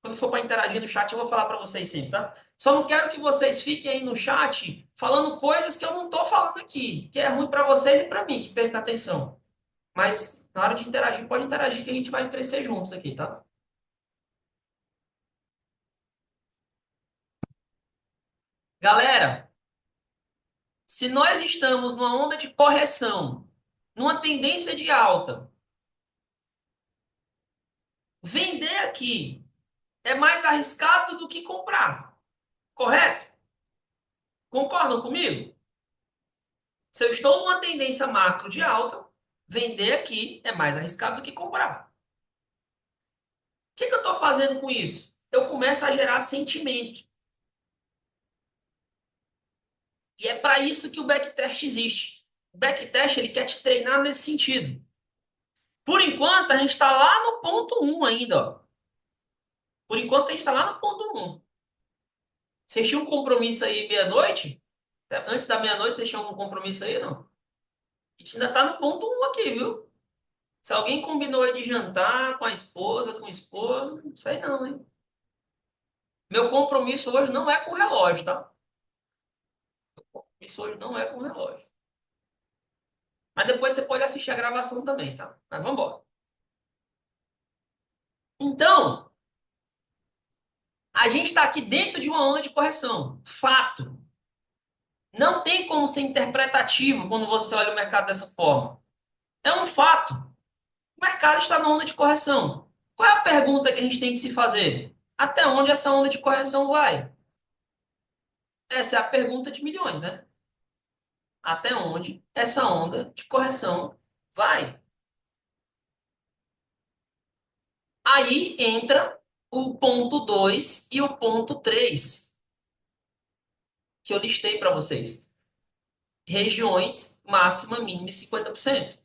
Quando for para interagir no chat, eu vou falar para vocês sempre, tá? Só não quero que vocês fiquem aí no chat falando coisas que eu não estou falando aqui, que é ruim para vocês e para mim, que perca atenção. Mas na hora de interagir, pode interagir que a gente vai crescer juntos aqui, tá? Galera, se nós estamos numa onda de correção, numa tendência de alta, vender aqui é mais arriscado do que comprar, correto? Concordam comigo? Se eu estou numa tendência macro de alta, vender aqui é mais arriscado do que comprar. O que eu estou fazendo com isso? Eu começo a gerar sentimento. E é para isso que o backtest existe. O backtest ele quer te treinar nesse sentido. Por enquanto, a gente está lá no ponto um ainda. Ó. Por enquanto, a gente está lá no ponto um. Vocês tinham um compromisso aí meia-noite? Antes da meia-noite, vocês tinham um compromisso aí, não? A gente ainda está no ponto um aqui, viu? Se alguém combinou aí de jantar com a esposa, com o esposo, não sei não, hein? Meu compromisso hoje não é com o relógio, tá? Isso hoje não é com o relógio. Mas depois você pode assistir a gravação também, tá? Mas vamos embora. Então, a gente está aqui dentro de uma onda de correção. Fato. Não tem como ser interpretativo quando você olha o mercado dessa forma. É um fato. O mercado está na onda de correção. Qual é a pergunta que a gente tem que se fazer? Até onde essa onda de correção vai? Essa é a pergunta de milhões, né? Até onde essa onda de correção vai? Aí entra o ponto 2 e o ponto 3 que eu listei para vocês. Regiões máxima, mínima e 50%.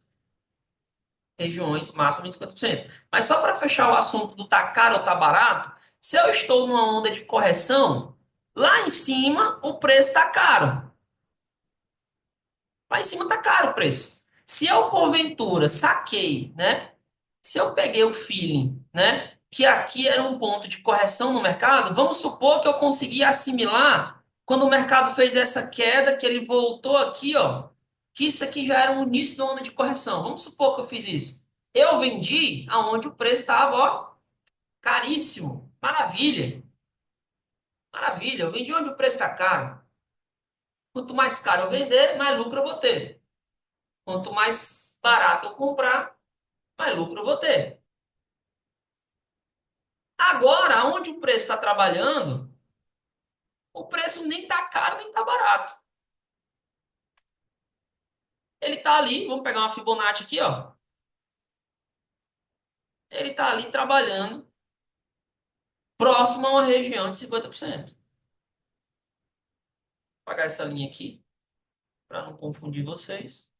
Regiões máxima de 50%. Mas só para fechar o assunto do tá caro ou tá barato, se eu estou numa onda de correção, lá em cima o preço está caro. Lá em cima está caro o preço. Se eu, porventura, saquei, né? Se eu peguei o feeling, né? Que aqui era um ponto de correção no mercado, vamos supor que eu consegui assimilar quando o mercado fez essa queda, que ele voltou aqui, ó, que isso aqui já era o início da onda de correção. Vamos supor que eu fiz isso. Eu vendi aonde o preço estava, ó, caríssimo. Maravilha. Maravilha. Eu vendi onde o preço está caro. Quanto mais caro eu vender, mais lucro eu vou ter. Quanto mais barato eu comprar, mais lucro eu vou ter. Agora, onde o preço está trabalhando, o preço nem está caro, nem está barato. Ele está ali, vamos pegar uma Fibonacci aqui, ó. Ele está ali trabalhando próximo a uma região de 50%. Vou apagar essa linha aqui, para não confundir vocês.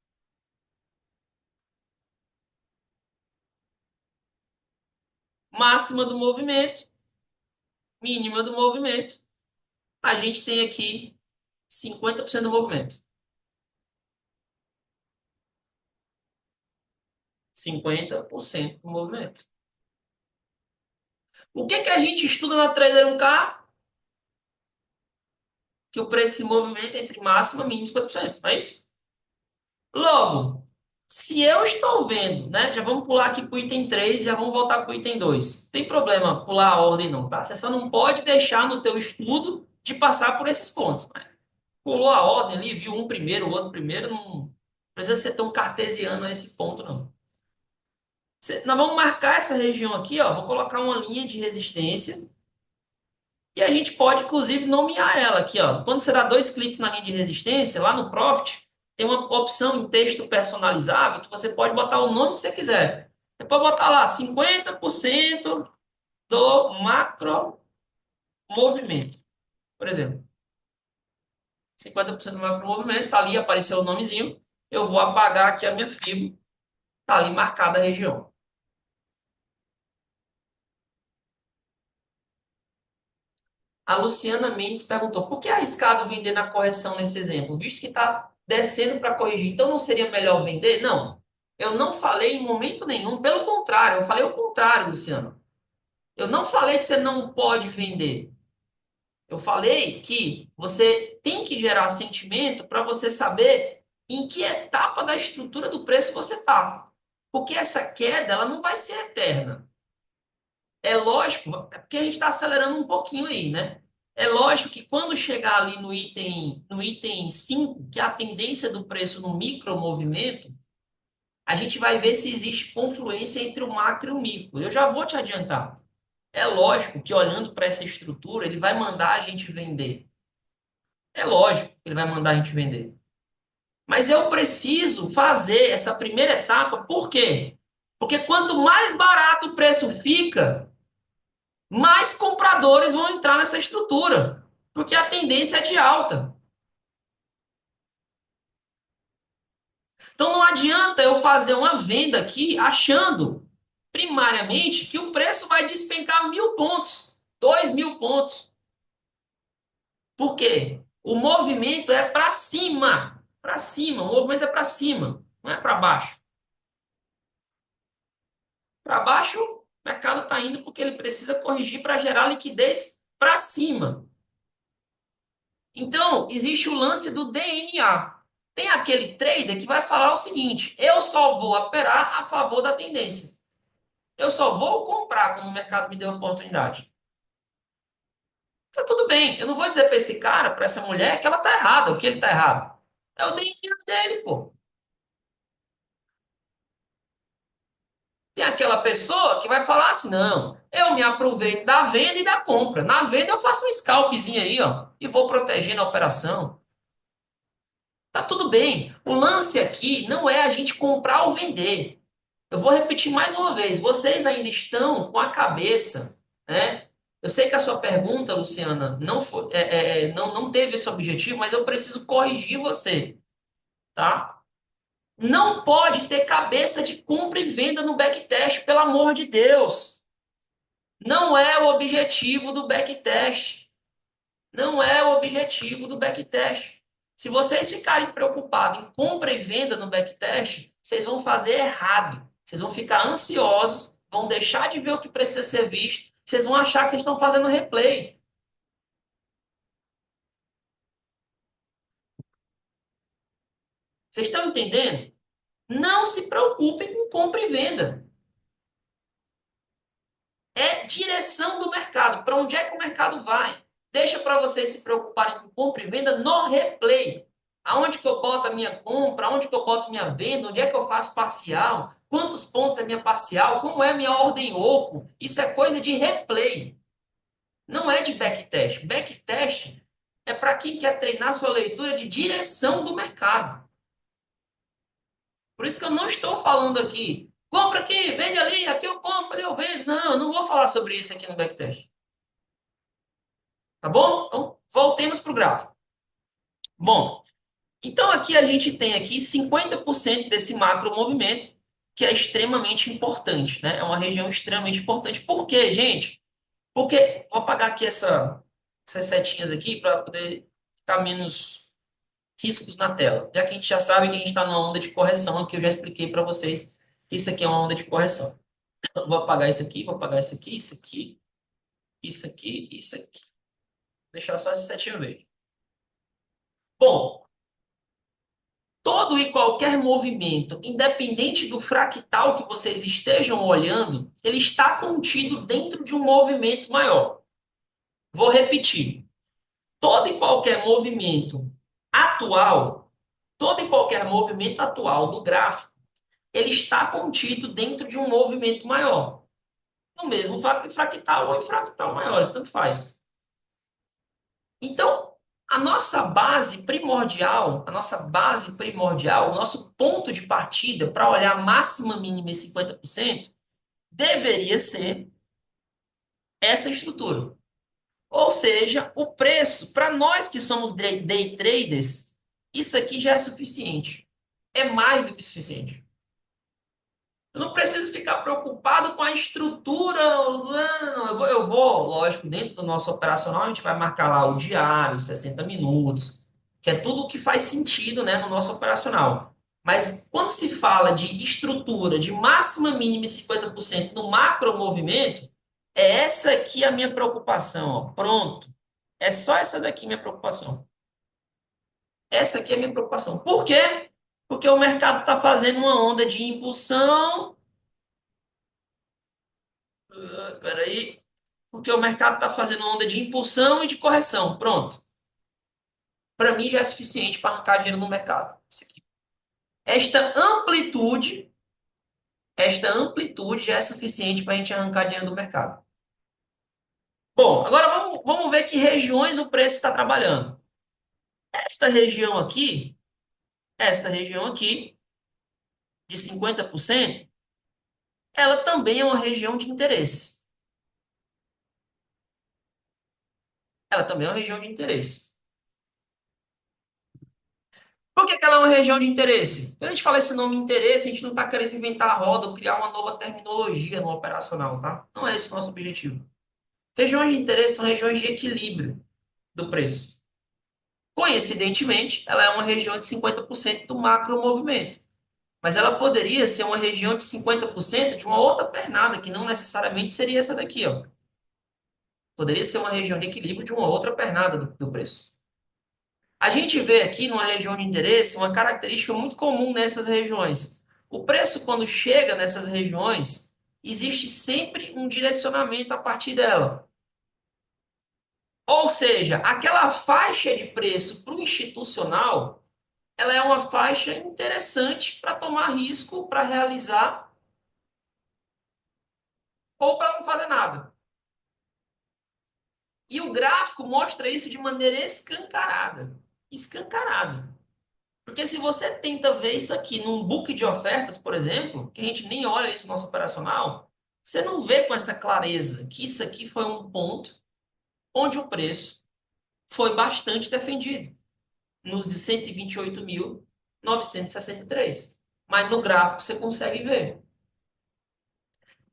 Máxima do movimento, mínima do movimento. A gente tem aqui 50% do movimento. 50% do movimento. O que a gente estuda na Trader 1K? Que o preço se movimenta entre máxima e mínima 50%, não é isso? Logo, se eu estou vendo, né? Já vamos pular aqui para o item 3, já vamos voltar para o item 2. Não tem problema pular a ordem não, tá? Você só não pode deixar no teu estudo de passar por esses pontos. Né? Pulou a ordem ali, viu um primeiro, o outro primeiro, não precisa ser tão cartesiano a esse ponto, não. Nós vamos marcar essa região aqui, ó. Vou colocar uma linha de resistência. E a gente pode, inclusive, nomear ela aqui, ó. Quando você dá dois cliques na linha de resistência, lá no Profit, tem uma opção em texto personalizável que você pode botar o nome que você quiser. Você pode botar lá 50% do macro movimento, por exemplo. 50% do macromovimento, está ali, apareceu o nomezinho, eu vou apagar aqui a minha FIBO, está ali marcada a região. A Luciana Mendes perguntou, por que é arriscado vender na correção nesse exemplo? Visto que está descendo para corrigir, então não seria melhor vender? Não, eu não falei em momento nenhum, pelo contrário, eu falei o contrário, Luciano. Eu não falei que você não pode vender. Eu falei que você tem que gerar sentimento para você saber em que etapa da estrutura do preço você está. Porque essa queda ela não vai ser eterna. É lógico, é porque a gente está acelerando um pouquinho aí, né? É lógico que quando chegar ali no item 5, que é a tendência do preço no micromovimento, a gente vai ver se existe confluência entre o macro e o micro. Eu já vou te adiantar. É lógico que olhando para essa estrutura, ele vai mandar a gente vender. É lógico que ele vai mandar a gente vender. Mas eu preciso fazer essa primeira etapa, por quê? Porque quanto mais barato o preço fica, mais compradores vão entrar nessa estrutura, porque a tendência é de alta. Então não adianta eu fazer uma venda aqui achando, primariamente, que o preço vai despencar 1.000 pontos, 2.000 pontos. Por quê? O movimento é para cima, para cima, o movimento é para cima, não é para baixo. Para baixo, o mercado está indo porque ele precisa corrigir para gerar liquidez para cima. Então, existe o lance do DNA. Tem aquele trader que vai falar o seguinte: eu só vou operar a favor da tendência. Eu só vou comprar quando o mercado me der uma oportunidade. Tá tudo bem. Eu não vou dizer para esse cara, para essa mulher, que ela tá errada, ou que ele tá errado. É o DNA dele, pô. Tem aquela pessoa que vai falar assim: não, eu me aproveito da venda e da compra. Na venda eu faço um scalpzinho aí, ó, e vou protegendo a operação. Tá tudo bem. O lance aqui não é a gente comprar ou vender. Eu vou repetir mais uma vez. Vocês ainda estão com a cabeça, né? Eu sei que a sua pergunta, Luciana, não foi, não teve esse objetivo, mas eu preciso corrigir você, tá? Não pode ter cabeça de compra e venda no backtest, pelo amor de Deus. Não é o objetivo do backtest. Não é o objetivo do backtest. Se vocês ficarem preocupados em compra e venda no backtest, vocês vão fazer errado. Vocês vão ficar ansiosos, vão deixar de ver o que precisa ser visto, vocês vão achar que vocês estão fazendo replay. Vocês estão entendendo? Não se preocupem com compra e venda. É direção do mercado. Para onde é que o mercado vai? Deixa para vocês se preocuparem com compra e venda no replay. Aonde que eu boto a minha compra? Aonde que eu boto minha venda? Onde é que eu faço parcial? Quantos pontos é minha parcial? Como é a minha ordem oco? Isso é coisa de replay. Não é de backtest. Backtest é para quem quer treinar sua leitura de direção do mercado. Por isso que eu não estou falando aqui, compra aqui, vende ali, aqui eu compro, ali eu vendo. Não, eu não vou falar sobre isso aqui no backtest. Tá bom? Então, voltemos para o gráfico. Bom, então aqui a gente tem aqui 50% desse macro movimento, que é extremamente importante, né? É uma região extremamente importante. Por quê, gente? Porque, vou apagar aqui essas setinhas aqui para poder ficar menos riscos na tela. Já que a gente já sabe que a gente está numa onda de correção, que eu já expliquei para vocês que isso aqui é uma onda de correção. Então, vou apagar isso aqui, vou apagar isso aqui, isso aqui, isso aqui, isso aqui. Vou deixar só esse setinho verde. Bom, todo e qualquer movimento, independente do fractal que vocês estejam olhando, ele está contido dentro de um movimento maior. Vou repetir. Todo e qualquer movimento atual, todo e qualquer movimento atual do gráfico, ele está contido dentro de um movimento maior. No mesmo fractal ou em fractal maiores, tanto faz. Então, a nossa base primordial, o nosso ponto de partida para olhar máxima, mínima e 50% deveria ser essa estrutura. Ou seja, o preço, para nós que somos day traders, isso aqui já é suficiente. É mais do que suficiente. Eu não preciso ficar preocupado com a estrutura. Não, lógico, dentro do nosso operacional, a gente vai marcar lá o diário, 60 minutos, que é tudo o que faz sentido, né, no nosso operacional. Mas quando se fala de estrutura de máxima, mínima e 50% no macro movimento, é essa aqui a minha preocupação. Ó. Pronto. É só essa daqui a minha preocupação. Essa aqui é a minha preocupação. Por quê? Porque o mercado está fazendo uma onda de impulsão. Peraí. Porque o mercado está fazendo onda de impulsão e de correção. Pronto. Para mim já é suficiente para arrancar dinheiro no mercado. Isso aqui. Esta amplitude, esta amplitude já é suficiente para a gente arrancar dinheiro do mercado. Bom, agora vamos ver que regiões o preço está trabalhando. Esta região aqui, de 50%, ela também é uma região de interesse. Ela também é uma região de interesse. Por que que ela é uma região de interesse? Quando a gente fala esse nome interesse, a gente não está querendo inventar a roda ou criar uma nova terminologia no operacional, tá? Não é esse o nosso objetivo. Regiões de interesse são regiões de equilíbrio do preço. Coincidentemente, ela é uma região de 50% do macro movimento. Mas ela poderia ser uma região de 50% de uma outra pernada, que não necessariamente seria essa daqui, ó. Poderia ser uma região de equilíbrio de uma outra pernada do preço. A gente vê aqui numa região de interesse uma característica muito comum nessas regiões. O preço, quando chega nessas regiões, existe sempre um direcionamento a partir dela. Ou seja, aquela faixa de preço para o institucional, ela é uma faixa interessante para tomar risco, para realizar ou para não fazer nada. E o gráfico mostra isso de maneira escancarada. Escancarada. Porque se você tenta ver isso aqui num book de ofertas, por exemplo, que a gente nem olha isso no nosso operacional, você não vê com essa clareza que isso aqui foi um ponto onde o preço foi bastante defendido, nos de 128.963. Mas no gráfico você consegue ver.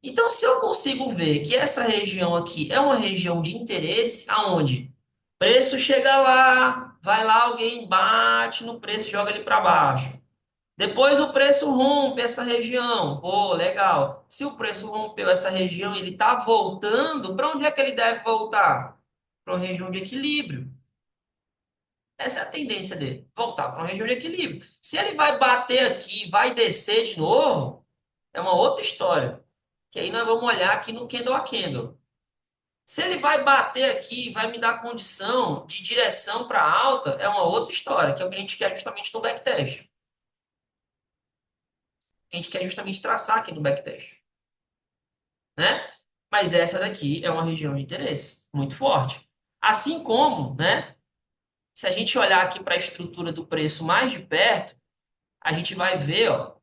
Então, se eu consigo ver que essa região aqui é uma região de interesse, aonde preço chega lá, vai lá, alguém bate no preço e joga ele para baixo. Depois o preço rompe essa região. Pô, legal. Se o preço rompeu essa região e ele está voltando, para onde é que ele deve voltar? Para uma região de equilíbrio. Essa é a tendência dele, voltar para uma região de equilíbrio. Se ele vai bater aqui e vai descer de novo, é uma outra história. Que aí nós vamos olhar aqui no candle a candle. Se ele vai bater aqui e vai me dar condição de direção para alta, é uma outra história, que é o que a gente quer justamente no backtest. A gente quer justamente traçar aqui no backtest, né? Mas essa daqui é uma região de interesse muito forte. Assim como, né? Se a gente olhar aqui para a estrutura do preço mais de perto, a gente vai ver, ó,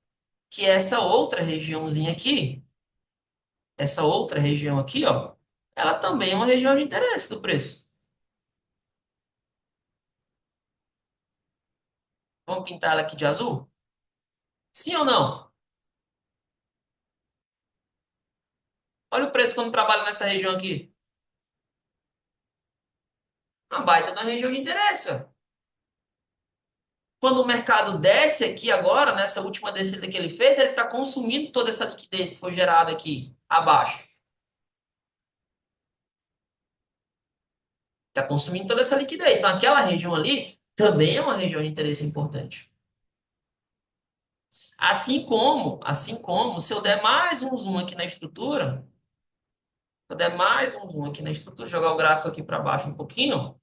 que essa outra regiãozinha aqui, essa outra região aqui, ó, ela também é uma região de interesse do preço. Vamos pintar ela aqui de azul? Sim ou não? Olha o preço quando trabalha nessa região aqui. Uma baita da região de interesse, ó. Quando o mercado desce aqui agora, nessa última descida que ele fez, ele está consumindo toda essa liquidez que foi gerada aqui abaixo. Está consumindo toda essa liquidez. Então, aquela região ali também é uma região de interesse importante. Assim como, se eu der mais um zoom aqui na estrutura, se eu der mais um zoom aqui na estrutura, jogar o gráfico aqui para baixo um pouquinho,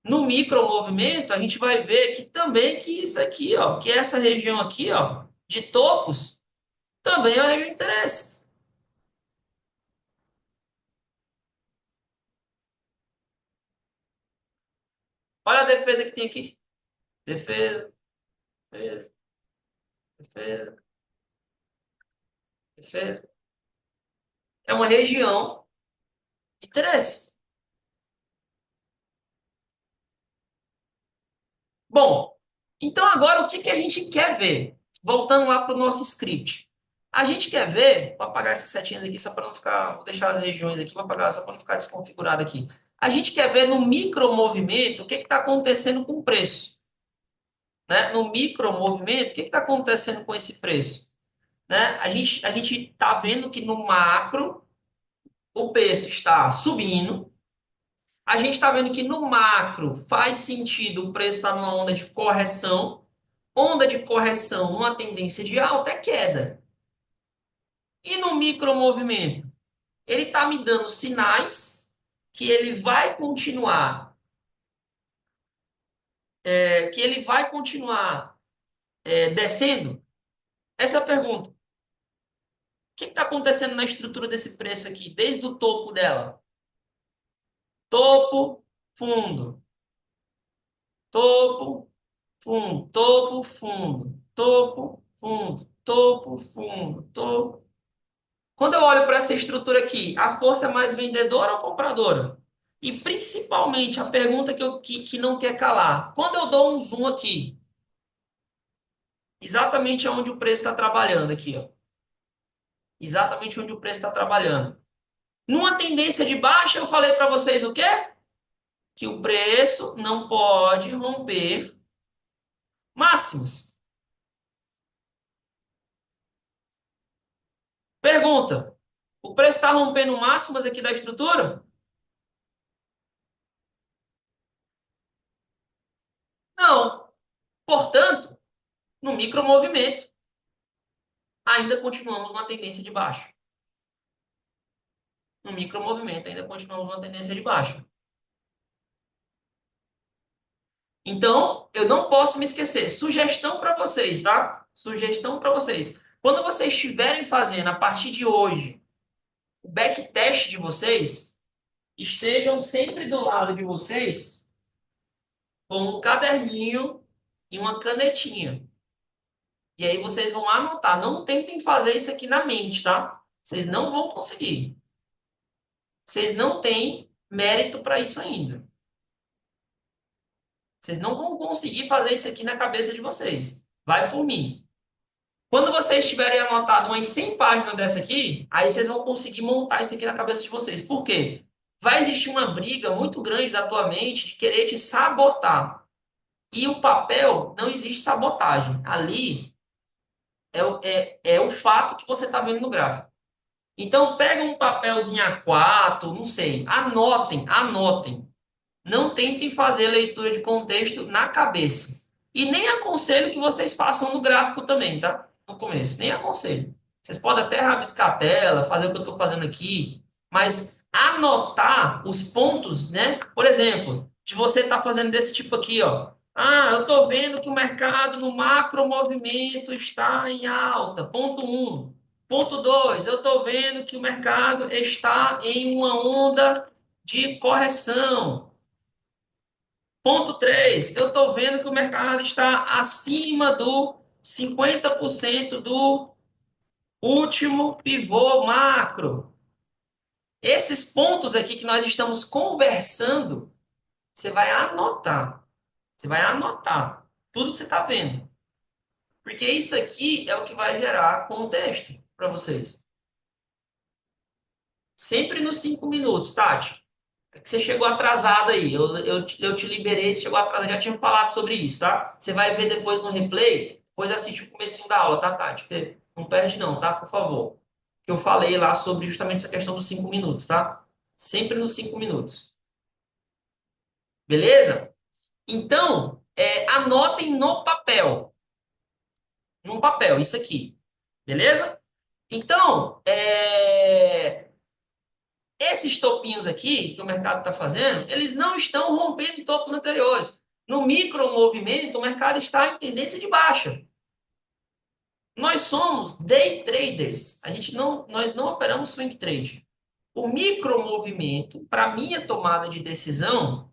no micromovimento, a gente vai ver que também que isso aqui, ó, que essa região aqui, ó, de topos, também é uma região de interesse. Olha a defesa que tem aqui. Defesa, defesa, defesa, defesa. É uma região de interesse. Bom, então agora o que que a gente quer ver? Voltando lá para o nosso script. A gente quer ver, vou apagar essas setinhas aqui só para não ficar, vou deixar as regiões aqui, vou apagar só para não ficar desconfigurado aqui. A gente quer ver no micromovimento o que está acontecendo com o preço. Né? No micromovimento, o que está acontecendo com esse preço? Né? A gente está vendo que no macro o preço está subindo. A gente está vendo que no macro faz sentido o preço estar numa onda de correção. Onda de correção numa tendência de alta é queda. E no micromovimento? Ele está me dando sinais que ele vai continuar, descendo? Essa é a pergunta. O que está acontecendo na estrutura desse preço aqui, desde o topo dela? Topo, fundo, topo, fundo, topo, fundo, topo, fundo, topo, fundo, topo. Quando eu olho para essa estrutura aqui, a força é mais vendedora ou compradora? E principalmente a pergunta que não quer calar. Quando eu dou um zoom aqui, exatamente onde o preço está trabalhando aqui, ó. Exatamente onde o preço está trabalhando. Numa tendência de baixa, eu falei para vocês o quê? Que o preço não pode romper máximas. Pergunta: o preço está rompendo máximas aqui da estrutura? Não. Portanto, no micromovimento, ainda continuamos numa tendência de baixa. No micromovimento, ainda continuamos numa tendência de baixa. Então, eu não posso me esquecer. Sugestão para vocês, tá? Sugestão para vocês. Quando vocês estiverem fazendo, a partir de hoje, o backtest de vocês, estejam sempre do lado de vocês com um caderninho e uma canetinha. E aí vocês vão anotar. Não tentem fazer isso aqui na mente, tá? Vocês não vão conseguir. Vocês não têm mérito para isso ainda. Vocês não vão conseguir fazer isso aqui na cabeça de vocês. Vai por mim. Quando vocês tiverem anotado umas 100 páginas dessa aqui, aí vocês vão conseguir montar isso aqui na cabeça de vocês. Por quê? Vai existir uma briga muito grande da tua mente de querer te sabotar. E o papel não existe sabotagem. Ali é o fato que você está vendo no gráfico. Então, pega um papelzinho A4, não sei, anotem, anotem. Não tentem fazer leitura de contexto na cabeça. E nem aconselho que vocês façam no gráfico também, tá? No começo, nem aconselho. Vocês podem até rabiscar a tela, fazer o que eu estou fazendo aqui, mas anotar os pontos, né? Por exemplo, de você estar fazendo desse tipo aqui, ó. Ah, eu estou vendo que o mercado no macro movimento está em alta. Ponto 1. Ponto 2, eu estou vendo que o mercado está em uma onda de correção. Ponto 3, eu estou vendo que o mercado está acima do 50% do último pivô macro. Esses pontos aqui que nós estamos conversando, você vai anotar. Você vai anotar tudo que você está vendo. Porque isso aqui é o que vai gerar contexto para vocês. Sempre nos 5 minutos, Tati. É que você chegou atrasado aí. Eu te liberei, você chegou atrasado. Já tinha falado sobre isso, tá? Você vai ver depois no replay, depois assiste o comecinho da aula, tá, Tati? Você não perde não, tá? Por favor. Que eu falei lá sobre justamente essa questão dos 5 minutos, tá? Sempre nos 5 minutos. Beleza? Então, anotem no papel. No papel, isso aqui. Beleza? Então, esses topinhos aqui que o mercado está fazendo, eles não estão rompendo topos anteriores. No micro movimento, o mercado está em tendência de baixa. Nós somos day traders. Nós não operamos swing trade. O micro movimento, para minha tomada de decisão,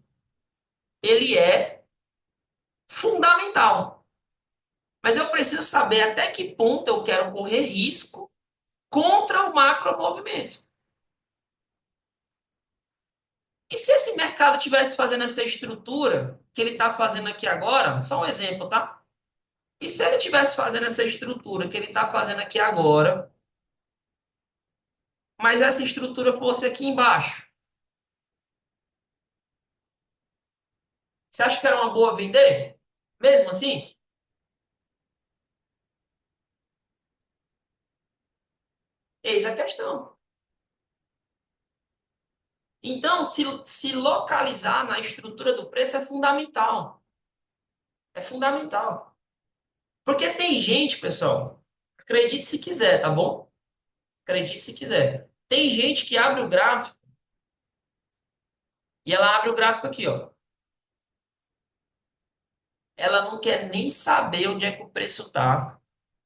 ele é fundamental. Mas eu preciso saber até que ponto eu quero correr risco contra o macro movimento. E se esse mercado tivesse fazendo essa estrutura que ele está fazendo aqui agora, só um exemplo, tá? E se ele tivesse fazendo essa estrutura que ele está fazendo aqui agora, mas essa estrutura fosse aqui embaixo, você acha que era uma boa vender? Mesmo assim? Eis a questão. Então, se localizar na estrutura do preço é fundamental. É fundamental. Porque tem gente, pessoal, acredite se quiser, tá bom? Acredite se quiser. Tem gente que abre o gráfico e ela abre o gráfico aqui, ó. Ela não quer nem saber onde é que o preço tá.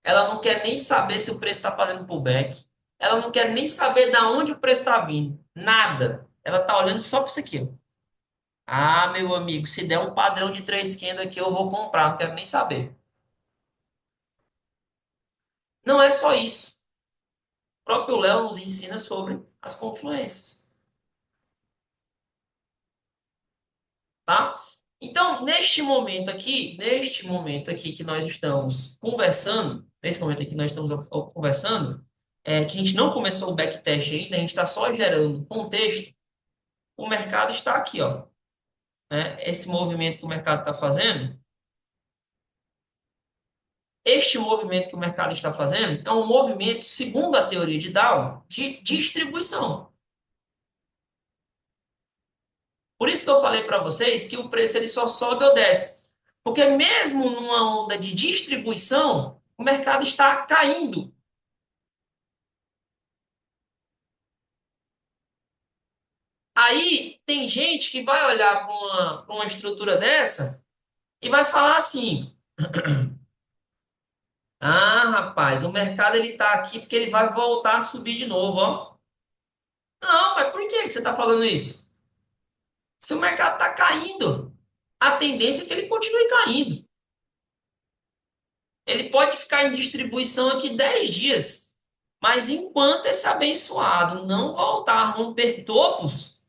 Ela não quer nem saber se o preço está fazendo pullback. Ela não quer nem saber da onde o preço está vindo. Nada. Ela tá olhando só para isso aqui, ó. Ah, meu amigo, se der um padrão de 3 candles aqui, eu vou comprar, não quero nem saber. Não é só isso. O próprio Léo nos ensina sobre as confluências, tá? Então, neste momento aqui que nós estamos conversando, nesse momento aqui que nós estamos conversando, que a gente não começou o backtest ainda, a gente está só gerando contexto, o mercado está aqui, ó, né? Esse movimento que o mercado está fazendo, este movimento que o mercado está fazendo é um movimento, segundo a teoria de Dow, de distribuição. Por isso que eu falei para vocês que o preço ele só sobe ou desce. Porque mesmo numa onda de distribuição, o mercado está caindo. Aí tem gente que vai olhar para uma estrutura dessa e vai falar assim: ah, rapaz, o mercado ele está aqui porque ele vai voltar a subir de novo, ó. Não, mas por que você está falando isso? Se o mercado está caindo, a tendência é que ele continue caindo. Ele pode ficar em distribuição aqui 10 dias, mas enquanto esse abençoado não voltar a romper topos,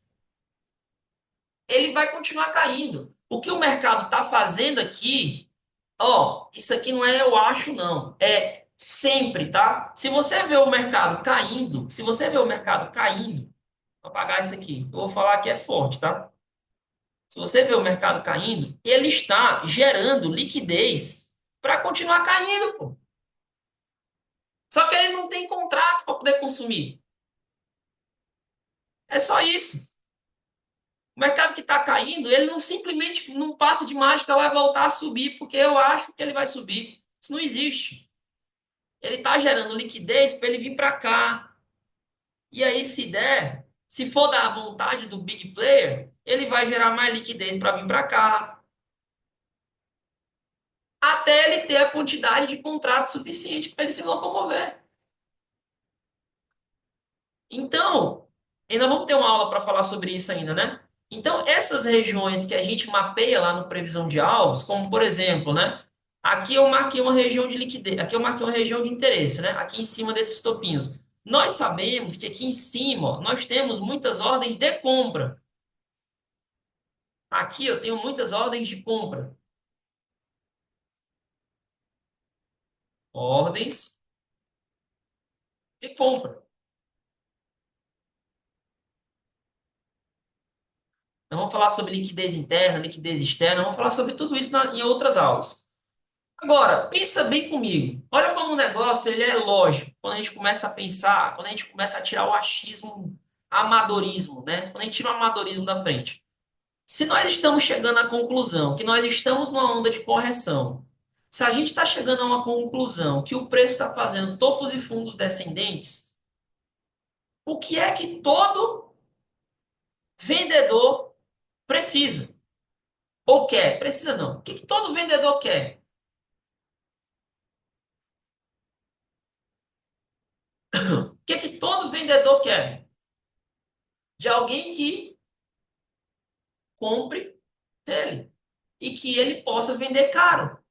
ele vai continuar caindo. O que o mercado está fazendo aqui, ó, isso aqui não é eu acho, não. É sempre, tá? Se você vê o mercado caindo, se você vê o mercado caindo, vou apagar isso aqui. Eu vou falar que é forte, tá? Se você vê o mercado caindo, ele está gerando liquidez para continuar caindo, pô. Só que ele não tem contrato para poder consumir. É só isso. O mercado que está caindo, ele não simplesmente, num passe de mágica, vai voltar a subir, porque eu acho que ele vai subir. Isso não existe. Ele está gerando liquidez para ele vir para cá. E aí, se der, se for da vontade do big player, ele vai gerar mais liquidez para vir para cá, até ele ter a quantidade de contrato suficiente para ele se locomover. Então, ainda vamos ter uma aula para falar sobre isso ainda, né? Então, essas regiões que a gente mapeia lá no previsão de alvos, como por exemplo, né? Aqui eu marquei uma região de liquidez, aqui eu marquei uma região de interesse, né? Aqui em cima desses topinhos. Nós sabemos que aqui em cima, ó, nós temos muitas ordens de compra. Aqui eu tenho muitas ordens de compra. Ordens de compra. Nós vamos falar sobre liquidez interna, liquidez externa, vamos falar sobre tudo isso em outras aulas. Agora, pensa bem comigo. Olha como o negócio ele é lógico. Quando a gente começa a pensar, quando a gente começa a tirar o achismo, amadorismo, né? Quando a gente tira o amadorismo da frente. Se nós estamos chegando à conclusão que nós estamos numa onda de correção, se a gente está chegando a uma conclusão que o preço está fazendo topos e fundos descendentes, o que é que todo vendedor precisa? Ou quer? Precisa não. O que, que todo vendedor quer? O que, que todo vendedor quer? De alguém que compre dele e que ele possa vender caro.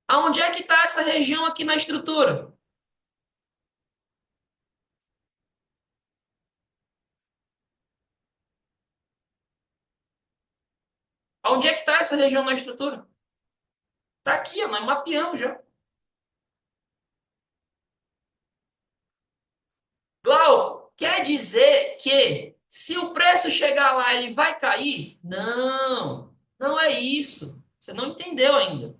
Aonde é que está essa região aqui na estrutura? essa região na estrutura. Está aqui, ó, nós mapeamos já. Glauco, quer dizer que se o preço chegar lá, ele vai cair? Não, não é isso. Você não entendeu ainda.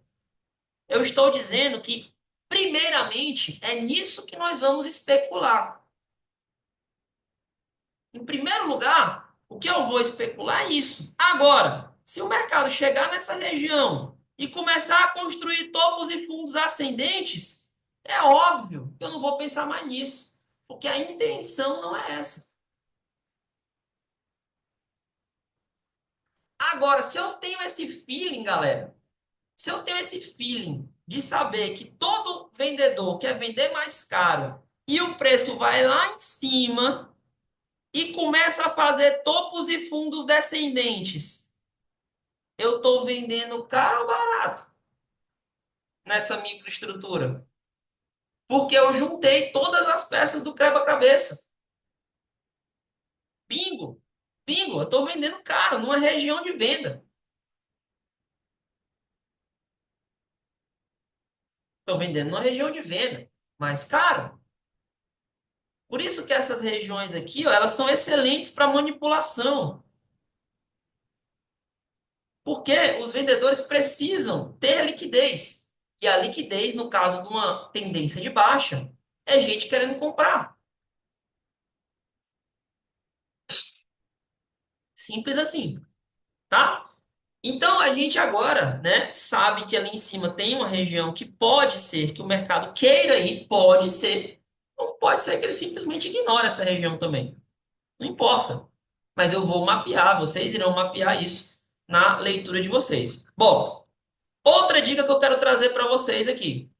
Eu estou dizendo que, primeiramente, é nisso que nós vamos especular. Em primeiro lugar, o que eu vou especular é isso. Agora, se o mercado chegar nessa região e começar a construir topos e fundos ascendentes, é óbvio que eu não vou pensar mais nisso, porque a intenção não é essa. Agora, se eu tenho esse feeling, galera, se eu tenho esse feeling de saber que todo vendedor quer vender mais caro e o preço vai lá em cima e começa a fazer topos e fundos descendentes, eu estou vendendo caro ou barato nessa microestrutura? Porque eu juntei todas as peças do quebra-cabeça. Bingo! Bingo! Eu estou vendendo caro numa região de venda. Estou vendendo numa região de venda mais caro. Por isso que essas regiões aqui, ó, elas são excelentes para manipulação. Porque os vendedores precisam ter liquidez. E a liquidez, no caso de uma tendência de baixa, é gente querendo comprar. Simples assim, tá? Então a gente agora, né, sabe que ali em cima tem uma região que pode ser que o mercado queira ir, pode ser, ou pode ser que ele simplesmente ignore essa região também. Não importa. Mas eu vou mapear, vocês irão mapear isso na leitura de vocês. Bom, outra dica que eu quero trazer para vocês aqui.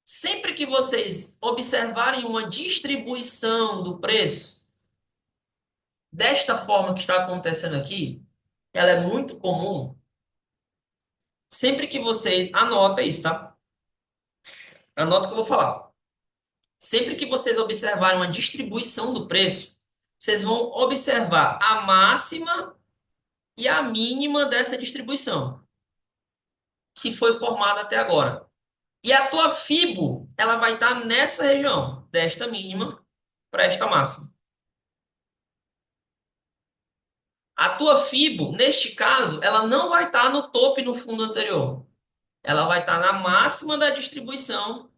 Sempre que vocês observarem uma distribuição do preço, desta forma que está acontecendo aqui, ela é muito comum. Sempre que vocês. Anota isso, tá? Anota o que eu vou falar. Sempre que vocês observarem uma distribuição do preço, vocês vão observar a máxima e a mínima dessa distribuição, que foi formada até agora. E a tua FIBO, ela vai estar nessa região, desta mínima para esta máxima. A tua FIBO, neste caso, ela não vai estar no topo e no fundo anterior. Ela vai estar na máxima da distribuição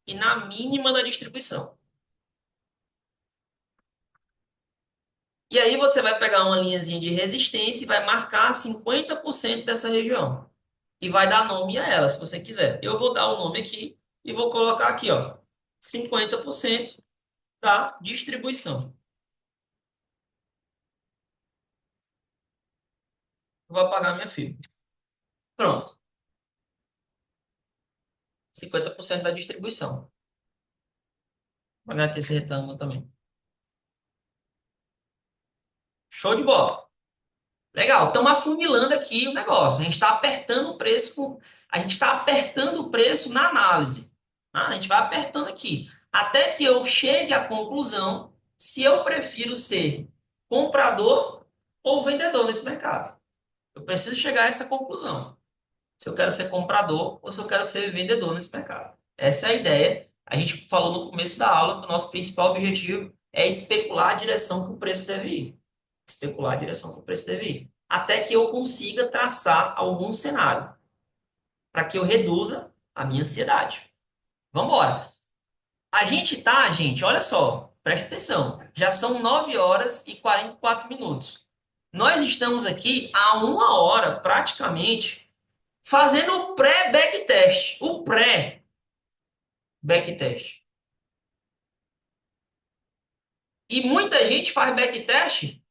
e na mínima da distribuição. E aí você vai pegar uma linhazinha de resistência e vai marcar 50% dessa região. E vai dar nome a ela, se você quiser. Eu vou dar o nome aqui e vou colocar aqui, ó, 50% da distribuição. Vou apagar minha fibra. Pronto. 50% da distribuição. Vou apagar aqui esse retângulo também. Show de bola. Legal, estamos afunilando aqui o negócio. A gente está apertando o preço, a gente está apertando o preço na análise. Tá? A gente vai apertando aqui, até que eu chegue à conclusão se eu prefiro ser comprador ou vendedor nesse mercado. Eu preciso chegar a essa conclusão. Se eu quero ser comprador ou se eu quero ser vendedor nesse mercado. Essa é a ideia. A gente falou no começo da aula que o nosso principal objetivo é especular a direção que o preço deve ir. Especular a direção que o preço deve ir. Até que eu consiga traçar algum cenário para que eu reduza a minha ansiedade. Vamos embora. A gente tá, gente, olha só, presta atenção. Já são 9 horas e 44 minutos. Nós estamos aqui há 1 hora, praticamente, fazendo o pré-backtest. O pré-backtest. E muita gente faz backtest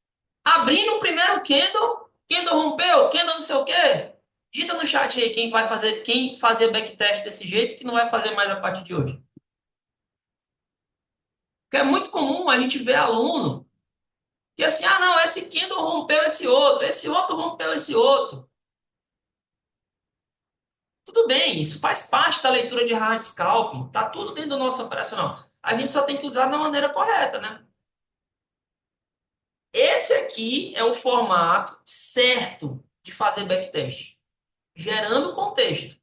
abrindo o primeiro candle, candle rompeu, candle não sei o quê. Digita no chat aí quem fazer backtest desse jeito que não vai fazer mais a partir de hoje. Porque é muito comum a gente ver aluno que assim, ah não, esse candle rompeu esse outro rompeu esse outro. Tudo bem, isso faz parte da leitura de hard scalping, tá tudo dentro do nosso operacional. A gente só tem que usar da maneira correta, né? Esse aqui é o formato certo de fazer backtest. gerando contexto,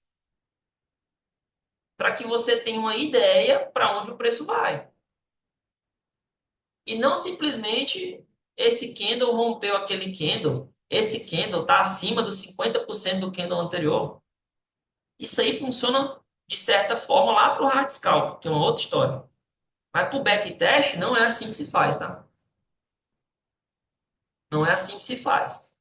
para que você tenha uma ideia para onde o preço vai. E não simplesmente esse candle rompeu aquele candle, esse candle está acima dos 50% do candle anterior. Isso aí funciona, de certa forma, lá para o hard scalp, que é uma outra história. Mas para o backtest, não é assim que se faz, tá? Não é assim que se faz.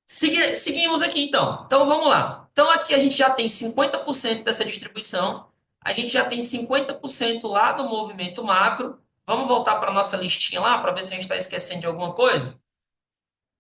Seguimos aqui, então. Então, vamos lá. Então, aqui a gente já tem 50% dessa distribuição. A gente já tem 50% lá do movimento macro. Vamos voltar para a nossa listinha lá, para ver se a gente está esquecendo de alguma coisa.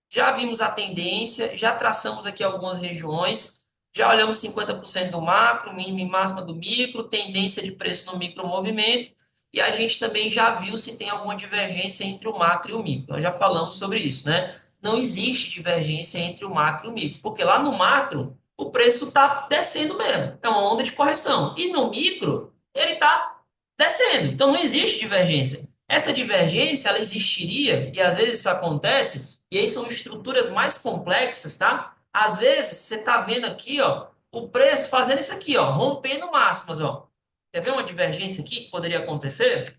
Já vimos a tendência, já traçamos aqui algumas regiões, já olhamos 50% do macro, mínima e máxima do micro, tendência de preço no micro movimento, e a gente também já viu se tem alguma divergência entre o macro e o micro. Nós já falamos sobre isso, né? Não existe divergência entre o macro e o micro, porque lá no macro o preço está descendo mesmo, é uma onda de correção. E no micro ele está descendo, então não existe divergência. Essa divergência ela existiria, e às vezes isso acontece, e aí são estruturas mais complexas, tá? Às vezes você está vendo aqui, ó, o preço fazendo isso aqui, ó, rompendo máximas, ó. Quer ver uma divergência aqui que poderia acontecer?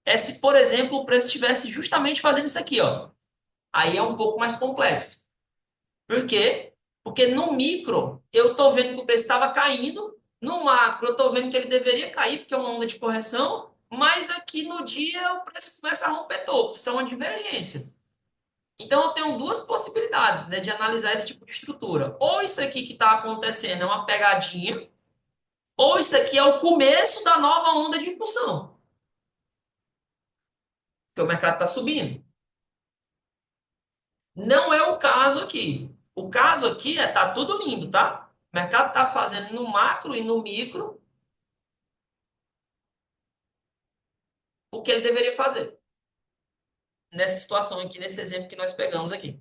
É se, por exemplo, o preço estivesse justamente fazendo isso aqui, ó. Aí é um pouco mais complexo. Por quê? Porque no micro eu estou vendo que o preço estava caindo, no macro eu estou vendo que ele deveria cair, porque é uma onda de correção, mas aqui no dia o preço começa a romper topo, isso é uma divergência. Então, eu tenho duas possibilidades, né, de analisar esse tipo de estrutura. Ou isso aqui que está acontecendo é uma pegadinha, ou isso aqui é o começo da nova onda de impulsão, porque o mercado está subindo. Não é o caso aqui. O caso aqui é tá tudo lindo, tá? O mercado está fazendo no macro e no micro o que ele deveria fazer. Nessa situação aqui, nesse exemplo que nós pegamos aqui.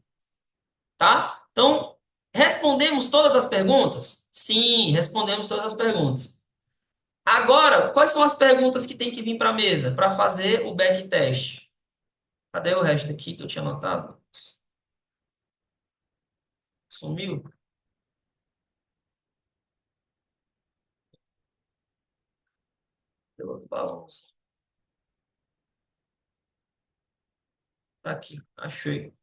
Tá? Então, respondemos todas as perguntas? Sim, respondemos todas as perguntas. Agora, quais são as perguntas que tem que vir para a mesa para fazer o backtest? Cadê o resto aqui que eu tinha anotado? Sumiu? Deu balanço. Aqui, achei.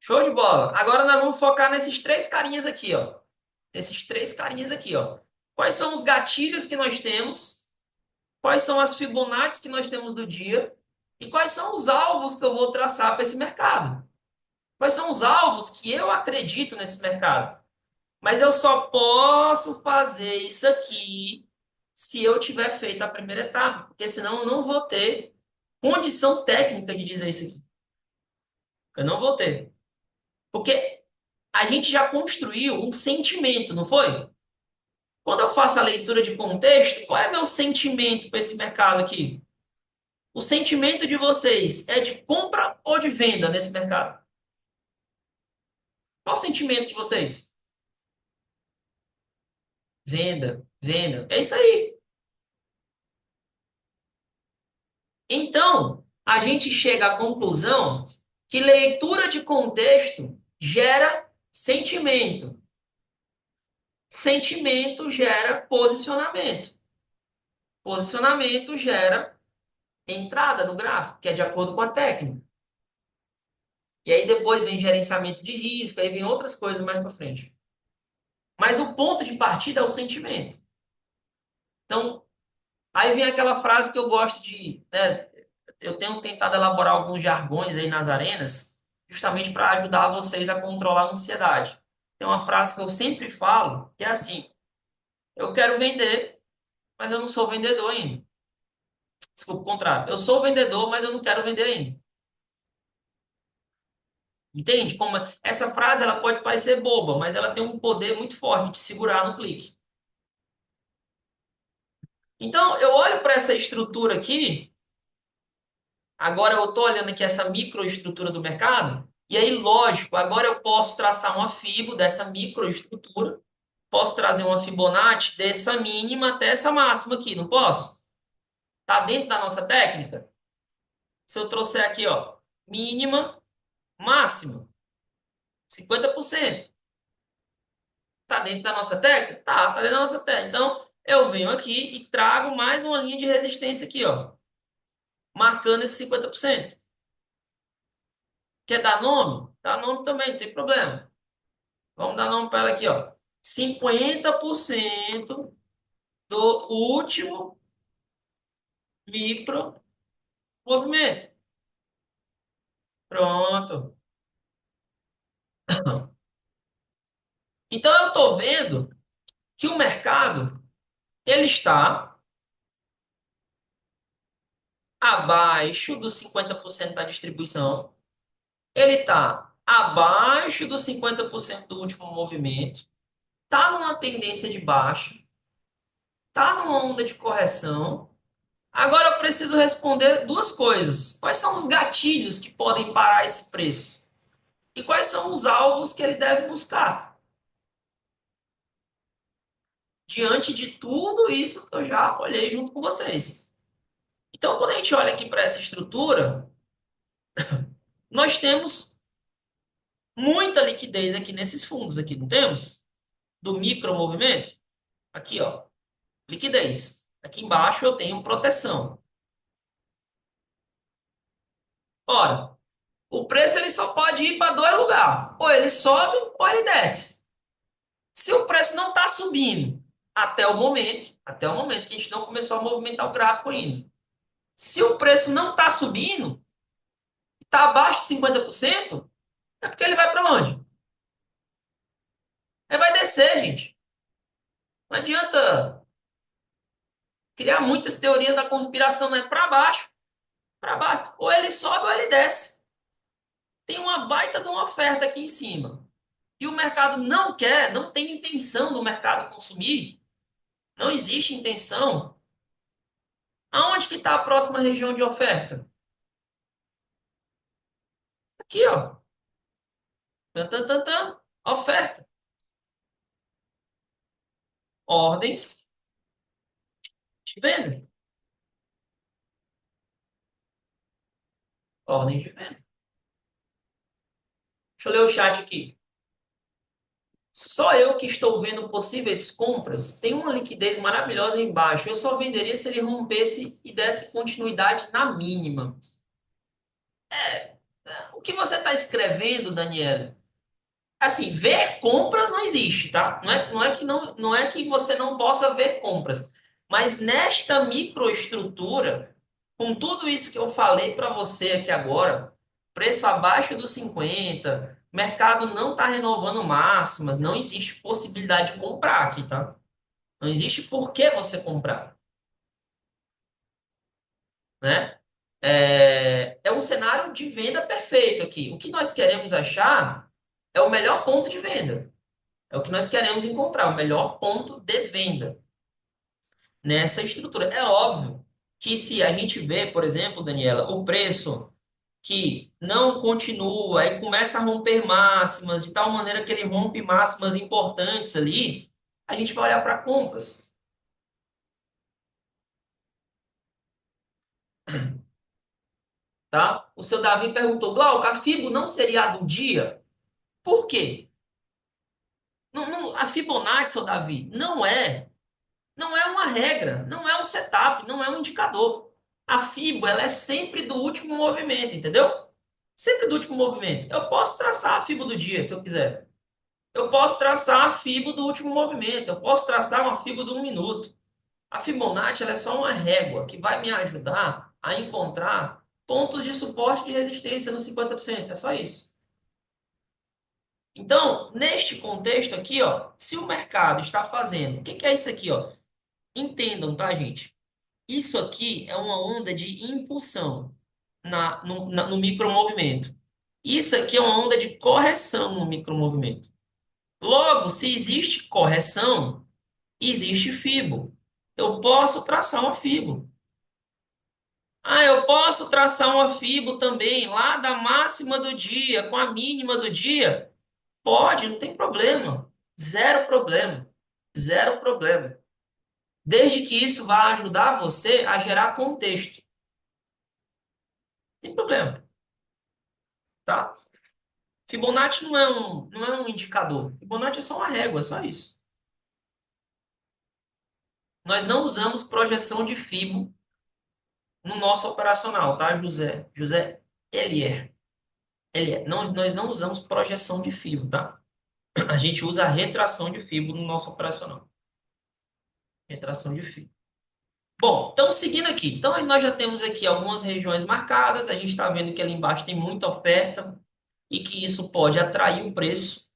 Show de bola. Agora nós vamos focar nesses três carinhas aqui, ó. Esses três carinhas aqui, ó. Quais são os gatilhos que nós temos? Quais são as Fibonacci que nós temos do dia? E quais são os alvos que eu vou traçar para esse mercado? Quais são os alvos que eu acredito nesse mercado? Mas eu só posso fazer isso aqui se eu tiver feito a primeira etapa, porque senão eu não vou ter condição técnica de dizer isso aqui. Eu não vou ter. Porque a gente já construiu um sentimento, não foi? Quando eu faço a leitura de contexto, qual é meu sentimento para esse mercado aqui? O sentimento de vocês é de compra ou de venda nesse mercado? Qual o sentimento de vocês? Venda, venda. É isso aí. Então, a gente chega à conclusão que leitura de contexto gera sentimento. Sentimento gera posicionamento. Posicionamento gera entrada no gráfico, que é de acordo com a técnica. E aí depois vem gerenciamento de risco, aí vem outras coisas mais para frente. Mas o ponto de partida é o sentimento. Então, aí vem aquela frase que eu gosto de, né, eu tenho tentado elaborar alguns jargões aí nas arenas, justamente para ajudar vocês a controlar a ansiedade. Tem uma frase que eu sempre falo, que é assim: eu quero vender, mas eu não sou vendedor ainda. Desculpa, o contrário. Eu sou vendedor, mas eu não quero vender ainda. Entende? Como essa frase ela pode parecer boba, mas ela tem um poder muito forte de segurar no clique. Então, eu olho para essa estrutura aqui, agora eu estou olhando aqui essa microestrutura do mercado, e aí, lógico, agora eu posso traçar uma fibo dessa microestrutura, posso trazer uma Fibonacci dessa mínima até essa máxima aqui, não posso? Está dentro da nossa técnica? Se eu trouxer aqui, ó, mínima, máxima, 50%. Tá dentro da nossa técnica? Tá dentro da nossa técnica. Então, eu venho aqui e trago mais uma linha de resistência aqui, ó, marcando esse 50%. Quer dar nome? Dá nome também, não tem problema. Vamos dar nome para ela aqui, ó. 50% do último micro movimento. Pronto. Então eu estou vendo que o mercado ele está abaixo dos 50% da distribuição. Ele está abaixo dos 50% do último movimento. Está numa tendência de baixa. Está numa onda de correção. Agora eu preciso responder duas coisas. Quais são os gatilhos que podem parar esse preço? E quais são os alvos que ele deve buscar? Diante de tudo isso que eu já olhei junto com vocês. Então, quando a gente olha aqui para essa estrutura, nós temos muita liquidez aqui nesses fundos aqui, não temos? Do micromovimento. Aqui, ó, liquidez. Aqui embaixo eu tenho proteção. Ora, o preço ele só pode ir para dois lugares. Ou ele sobe ou ele desce. Se o preço não está subindo até o momento que a gente não começou a movimentar o gráfico ainda. Se o preço não está subindo, está abaixo de 50%, é porque ele vai para onde? Ele vai descer, gente. Não adianta criar muitas teorias da conspiração, né? Para baixo, para baixo. Ou ele sobe ou ele desce. Tem uma baita de uma oferta aqui em cima. E o mercado não quer, não tem intenção do mercado consumir. Não existe intenção. Aonde que está a próxima região de oferta? Aqui, ó. Tan, tan, tan, tan. Oferta. Ordens de venda. Ordens de venda. Deixa eu ler o chat aqui. Só eu que estou vendo possíveis compras. Tem uma liquidez maravilhosa embaixo. Eu só venderia se ele rompesse e desse continuidade na mínima. O que você está escrevendo, Daniela? Assim, ver compras não existe, tá? Não é que você não possa ver compras. Mas nesta microestrutura, com tudo isso que eu falei para você aqui agora, preço abaixo dos 50, mercado não está renovando máximas, não existe possibilidade de comprar aqui, tá? Não existe por que você comprar, né? É um cenário de venda perfeito aqui. O que nós queremos achar é o melhor ponto de venda. É o que nós queremos encontrar, o melhor ponto de venda nessa estrutura. É óbvio que se a gente vê, por exemplo, Daniela, o preço que não continua e começa a romper máximas, de tal maneira que ele rompe máximas importantes ali, a gente vai olhar para compras, tá? O seu Davi perguntou, Glauco, a Fibo não seria a do dia? Por quê? A Fibonacci, seu Davi, não é uma regra, não é um setup, não é um indicador. A FIBO, ela é sempre do último movimento, entendeu? Sempre do último movimento. Eu posso traçar a FIBO do dia, se eu quiser. Eu posso traçar a FIBO do último movimento. Eu posso traçar uma FIBO de 1 minuto. A Fibonacci, ela é só uma régua que vai me ajudar a encontrar pontos de suporte e de resistência no 50%. É só isso. Então, neste contexto aqui, ó, se o mercado está fazendo, o que que é isso aqui, ó? Entendam, tá, gente? Isso aqui é uma onda de impulsão no micromovimento. Isso aqui é uma onda de correção no micromovimento. Logo, se existe correção, existe FIBO. Eu posso traçar uma FIBO. Ah, eu posso traçar uma FIBO também, lá da máxima do dia, com a mínima do dia? Pode, não tem problema. Zero problema. Zero problema. Desde que isso vá ajudar você a gerar contexto. tem problema, tá? Fibonacci não é um indicador. Fibonacci é só uma régua, é só isso. Nós não usamos projeção de Fibo no nosso operacional, tá, José? José Elier. Elier. Não, nós não usamos projeção de Fibo, tá? A gente usa a retração de Fibo no nosso operacional. Retração de Fibo. Bom, então seguindo aqui. Então nós já temos aqui algumas regiões marcadas. A gente está vendo que ali embaixo tem muita oferta e que isso pode atrair o preço.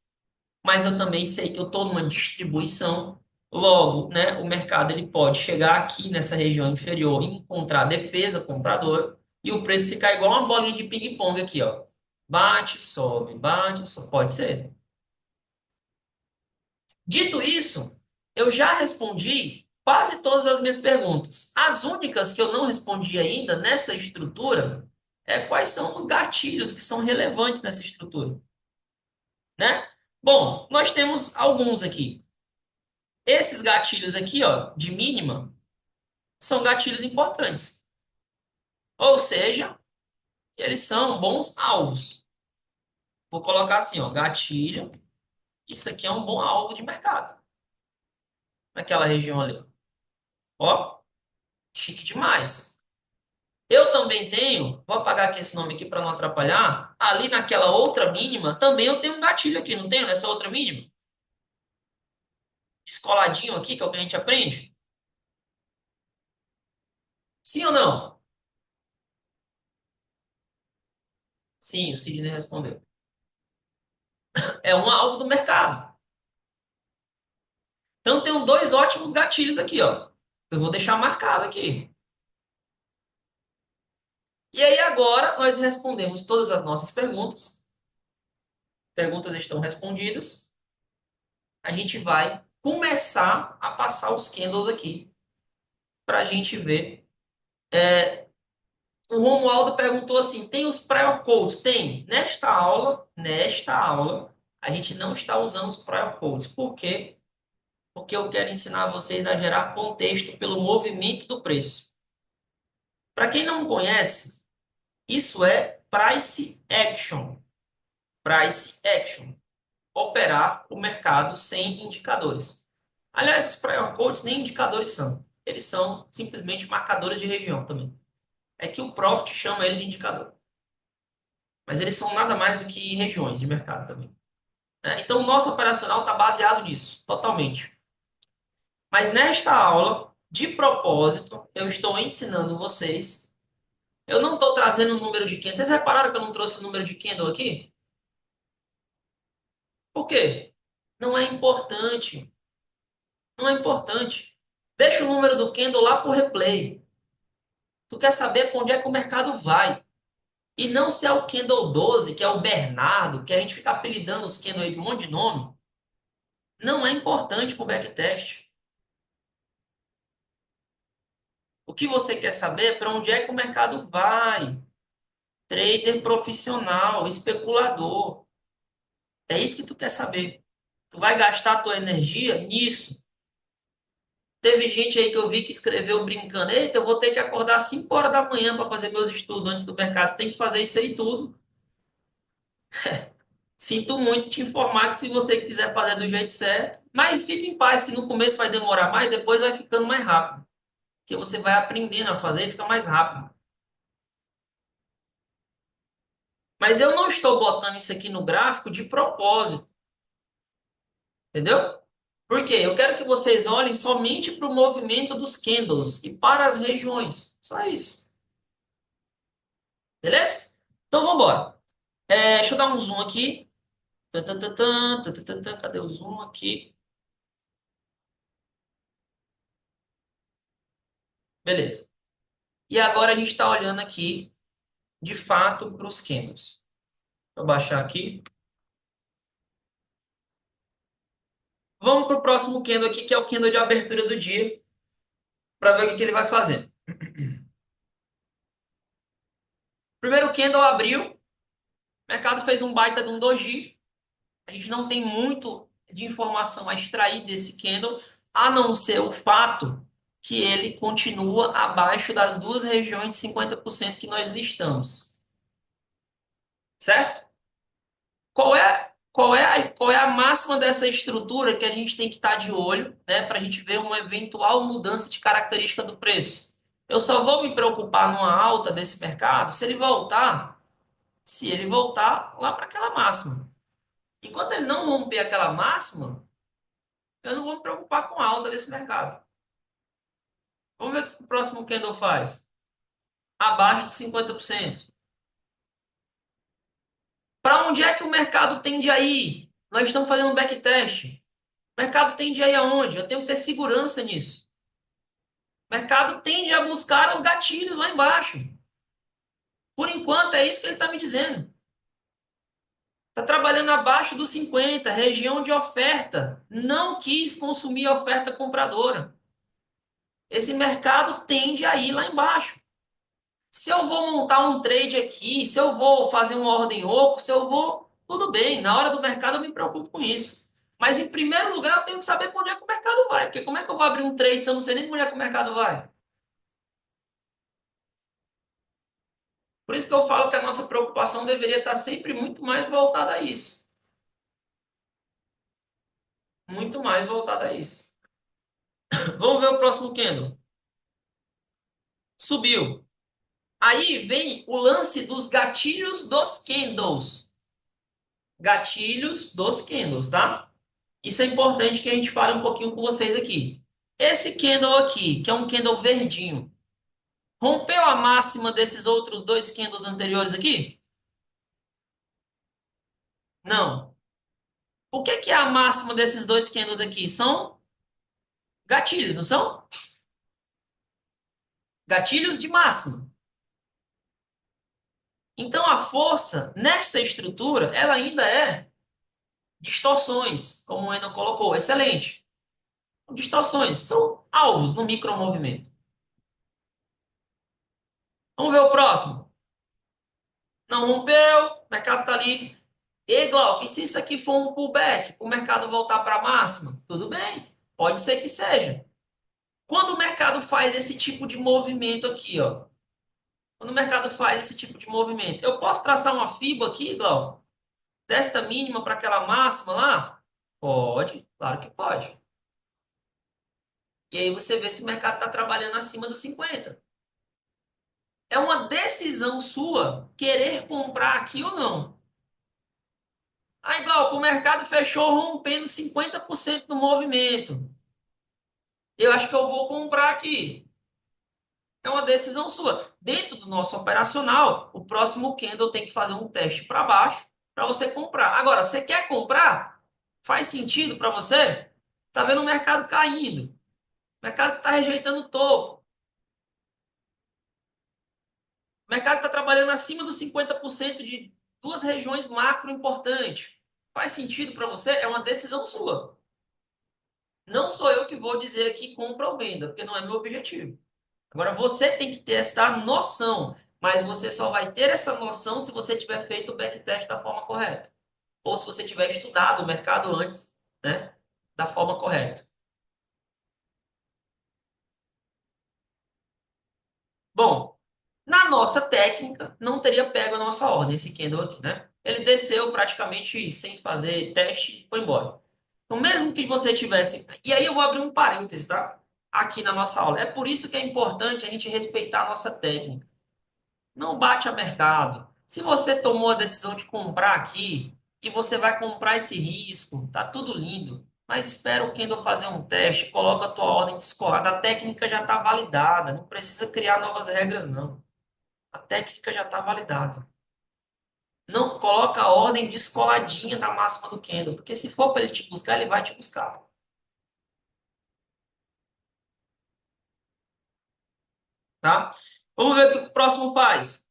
Mas eu também sei que eu estou numa distribuição. Logo, né, o mercado ele pode chegar aqui nessa região inferior e encontrar defesa compradora e o preço ficar igual uma bolinha de ping-pong aqui, ó. Bate, sobe, pode ser. Dito isso, eu já respondi quase todas as minhas perguntas. As únicas que eu não respondi ainda nessa estrutura é quais são os gatilhos que são relevantes nessa estrutura, né? Bom, nós temos alguns aqui. Esses gatilhos aqui, ó, de mínima, são gatilhos importantes. Ou seja, eles são bons alvos. Vou colocar assim, ó, gatilho. Isso aqui é um bom alvo de mercado. Naquela região ali. Ó, chique demais. Eu também tenho, vou apagar aqui esse nome aqui para não atrapalhar. Ali naquela outra mínima, também eu tenho um gatilho aqui, não tenho nessa outra mínima? Descoladinho aqui, que é o que a gente aprende. Sim ou não? Sim, o Sidney respondeu. É um alvo do mercado. Então, tenho dois ótimos gatilhos aqui, ó. Eu vou deixar marcado aqui. E aí, agora, nós respondemos todas as nossas perguntas. Perguntas estão respondidas. A gente vai começar a passar os candles aqui para a gente ver. O Romualdo perguntou assim: tem os prior codes? Tem. Nesta aula, a gente não está usando os prior codes. Por quê? Porque eu quero ensinar vocês a gerar contexto pelo movimento do preço. Para quem não conhece, isso é price action. Price action. Operar o mercado sem indicadores. Aliás, os prior codes nem indicadores são. Eles são simplesmente marcadores de região também. É que o Profit chama ele de indicador. Mas eles são nada mais do que regiões de mercado também. Né? Então, o nosso operacional está baseado nisso, totalmente. Mas nesta aula, de propósito, eu estou ensinando vocês. Eu não estou trazendo o número de candle. Vocês repararam que eu não trouxe o número de candle aqui? Por quê? Não é importante. Não é importante. Deixa o número do candle lá para o replay. Tu quer saber para onde é que o mercado vai. E não se é o candle 12, que é o Bernardo, que a gente fica apelidando os candle aí de um monte de nome. Não é importante para o backtest. O que você quer saber é para onde é que o mercado vai. Trader profissional, especulador. É isso que tu quer saber. Tu vai gastar a tua energia nisso. Teve gente aí que eu vi que escreveu brincando: eita, eu vou ter que acordar às 5 horas da manhã para fazer meus estudos antes do mercado. Você tem que fazer isso aí tudo. Sinto muito te informar que se você quiser fazer do jeito certo, mas fique em paz que no começo vai demorar mais, depois vai ficando mais rápido. Porque você vai aprendendo a fazer e fica mais rápido. Mas eu não estou botando isso aqui no gráfico de propósito. Entendeu? Por quê? Eu quero que vocês olhem somente para o movimento dos candles e para as regiões. Só isso. Beleza? Então vamos embora. Deixa eu dar um zoom aqui. Cadê o zoom aqui? Beleza. E agora a gente está olhando aqui, de fato, para os candles. Vou baixar aqui. Vamos para o próximo candle aqui, que é o candle de abertura do dia, para ver o que, que ele vai fazer. Primeiro candle abriu, o mercado fez um baita de um doji. A gente não tem muito de informação a extrair desse candle, a não ser o fato que ele continua abaixo das duas regiões de 50% que nós listamos. certo? Qual é a máxima dessa estrutura que a gente tem que estar de olho, né, para a gente ver uma eventual mudança de característica do preço? Eu só vou me preocupar numa alta desse mercado se ele voltar lá para aquela máxima. Enquanto ele não romper aquela máxima, eu não vou me preocupar com a alta desse mercado. Vamos ver o que o próximo candle faz. Abaixo de 50%. Para onde é que o mercado tende a ir? Nós estamos fazendo um backtest. O mercado tende a ir aonde? Eu tenho que ter segurança nisso. O mercado tende a buscar os gatilhos lá embaixo. Por enquanto, é isso que ele está me dizendo. Está trabalhando abaixo dos 50, região de oferta. Não quis consumir a oferta compradora. Esse mercado tende a ir lá embaixo. Se eu vou montar um trade aqui, se eu vou fazer uma ordem oco, se eu vou, tudo bem, na hora do mercado eu me preocupo com isso. Mas em primeiro lugar eu tenho que saber para onde é que o mercado vai, porque como é que eu vou abrir um trade se eu não sei nem para onde é que o mercado vai? Por isso que eu falo que a nossa preocupação deveria estar sempre muito mais voltada a isso. Muito mais voltada a isso. Vamos ver o próximo candle. Subiu. Aí vem o lance dos gatilhos dos candles. Gatilhos dos candles, tá? Isso é importante que a gente fale um pouquinho com vocês aqui. Esse candle aqui, que é um candle verdinho, rompeu a máxima desses outros dois candles anteriores aqui? Não. O que é a máxima desses dois candles aqui? São gatilhos, não são? Gatilhos de máxima. Então, a força nesta estrutura, ela ainda é distorções, como o Eno colocou. Excelente. Distorções são alvos no micromovimento. Vamos ver o próximo. Não rompeu, o mercado está ali. E, Glauco, e se isso aqui for um pullback, para o mercado voltar para a máxima? Tudo bem, pode ser que seja. Quando o mercado faz esse tipo de movimento aqui, ó, quando o mercado faz esse tipo de movimento, eu posso traçar uma FIBA aqui, Glauco, desta mínima para aquela máxima lá? Pode, claro que pode. E aí você vê se o mercado está trabalhando acima dos 50. É uma decisão sua querer comprar aqui ou não. Aí, Glauco, o mercado fechou rompendo 50% do movimento. Eu acho que eu vou comprar aqui. É uma decisão sua. Dentro do nosso operacional, o próximo candle tem que fazer um teste para baixo para você comprar. Agora, você quer comprar? Faz sentido para você? Está vendo o mercado caindo. O mercado está rejeitando o topo. O mercado está trabalhando acima dos 50% de duas regiões macro importantes. Faz sentido para você? É uma decisão sua. Não sou eu que vou dizer aqui compra ou venda, porque não é meu objetivo. Agora, você tem que ter essa noção, mas você só vai ter essa noção se você tiver feito o backtest da forma correta. Ou se você tiver estudado o mercado antes, né, da forma correta. Bom, na nossa técnica, não teria pego a nossa ordem, esse candle aqui, né? Ele desceu praticamente sem fazer teste e foi embora. Então, mesmo que você tivesse. E aí eu vou abrir um parênteses, tá? Aqui na nossa aula. É por isso que é importante a gente respeitar a nossa técnica. Não bate a mercado. Se você tomou a decisão de comprar aqui e você vai comprar esse risco, tá tudo lindo. Mas espera o Kendall fazer um teste, coloca a tua ordem descolada. A técnica já está validada, não precisa criar novas regras, não. A técnica já está validada. Não coloca a ordem descoladinha da máxima do Kendall, porque se for para ele te buscar, ele vai te buscar. Tá? Vamos ver o que o próximo faz.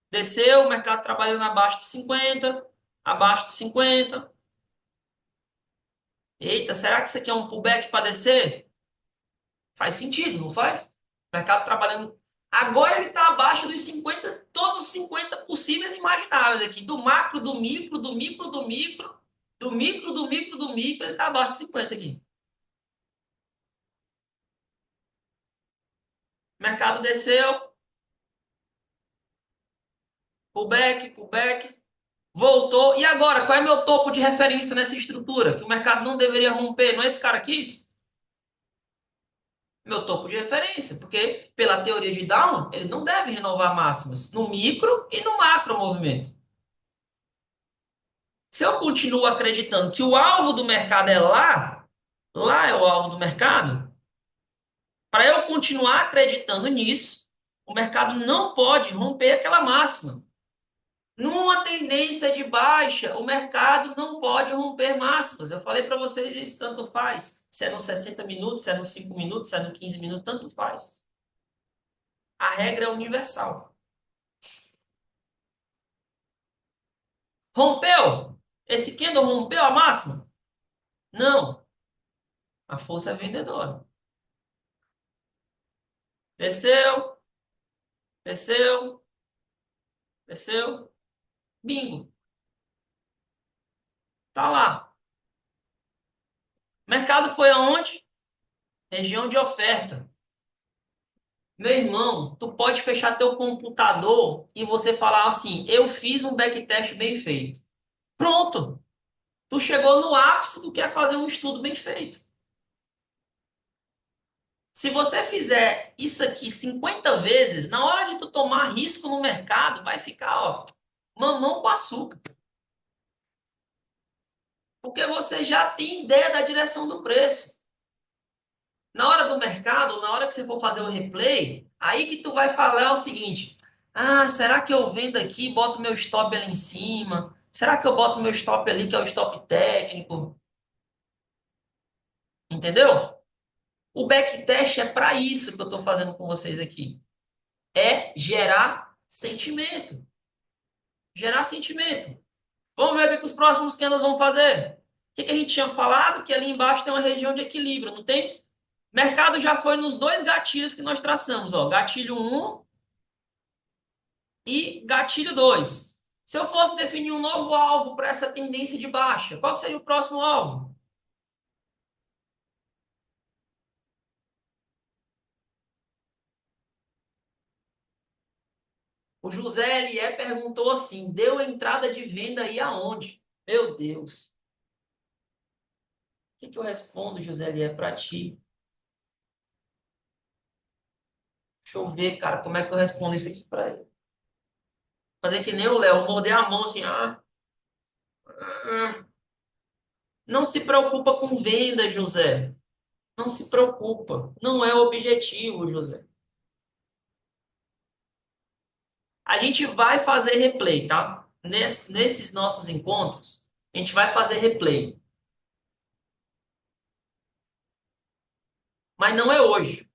Desceu, o mercado trabalhando abaixo de 50, abaixo de 50. Eita, será que isso aqui é um pullback para descer? Faz sentido, não faz? O mercado trabalhando. Agora ele está abaixo dos 50, todos os 50 possíveis e imagináveis aqui. Do macro, do micro, do micro, do micro, do micro, do micro, do micro, ele está abaixo de 50 aqui. O mercado desceu, pullback, pullback. Voltou. E agora, qual é meu topo de referência nessa estrutura? Que o mercado não deveria romper, não é esse cara aqui? Meu topo de referência, porque pela teoria de Down, ele não deve renovar máximas no micro e no macro movimento. Se eu continuo acreditando que o alvo do mercado é lá, lá é o alvo do mercado, para eu continuar acreditando nisso, o mercado não pode romper aquela máxima. Numa tendência de baixa, o mercado não pode romper máximas. Eu falei para vocês isso, tanto faz. Se é nos 60 minutos, se é nos 5 minutos, se é nos 15 minutos, tanto faz. A regra é universal. Rompeu? Esse candle rompeu a máxima? Não. A força é vendedora. Desceu, desceu, desceu. Bingo. Tá lá. Mercado foi aonde? Região de oferta. Meu irmão, tu pode fechar teu computador e você falar assim, eu fiz um backtest bem feito. Pronto. Tu chegou no ápice do que é fazer um estudo bem feito. Se você fizer isso aqui 50 vezes, na hora de tu tomar risco no mercado, vai ficar, ó, mamão com açúcar. Porque você já tem ideia da direção do preço. Na hora do mercado, na hora que você for fazer o replay, aí que tu vai falar o seguinte: ah, será que eu vendo aqui e boto meu stop ali em cima? Será que eu boto meu stop ali, que é o stop técnico? Entendeu? O backtest é para isso que eu estou fazendo com vocês aqui. É gerar sentimento. Gerar sentimento. Vamos ver o que os próximos candles vão fazer. O que a gente tinha falado? Que ali embaixo tem uma região de equilíbrio, não tem? Mercado já foi nos dois gatilhos que nós traçamos, ó, gatilho um e gatilho 2. Se eu fosse definir um novo alvo para essa tendência de baixa, qual seria o próximo alvo? O José L.E. perguntou assim: deu entrada de venda aí aonde? Meu Deus. O que eu respondo, José L.E., para ti? Deixa eu ver, cara, como é que eu respondo isso aqui para ele. Fazer que nem o Léo, morder a mão assim, ah. Não se preocupa com venda, José. Não se preocupa. Não é o objetivo, José. A gente vai fazer replay, tá? Nesses nossos encontros, a gente vai fazer replay. Mas não é hoje.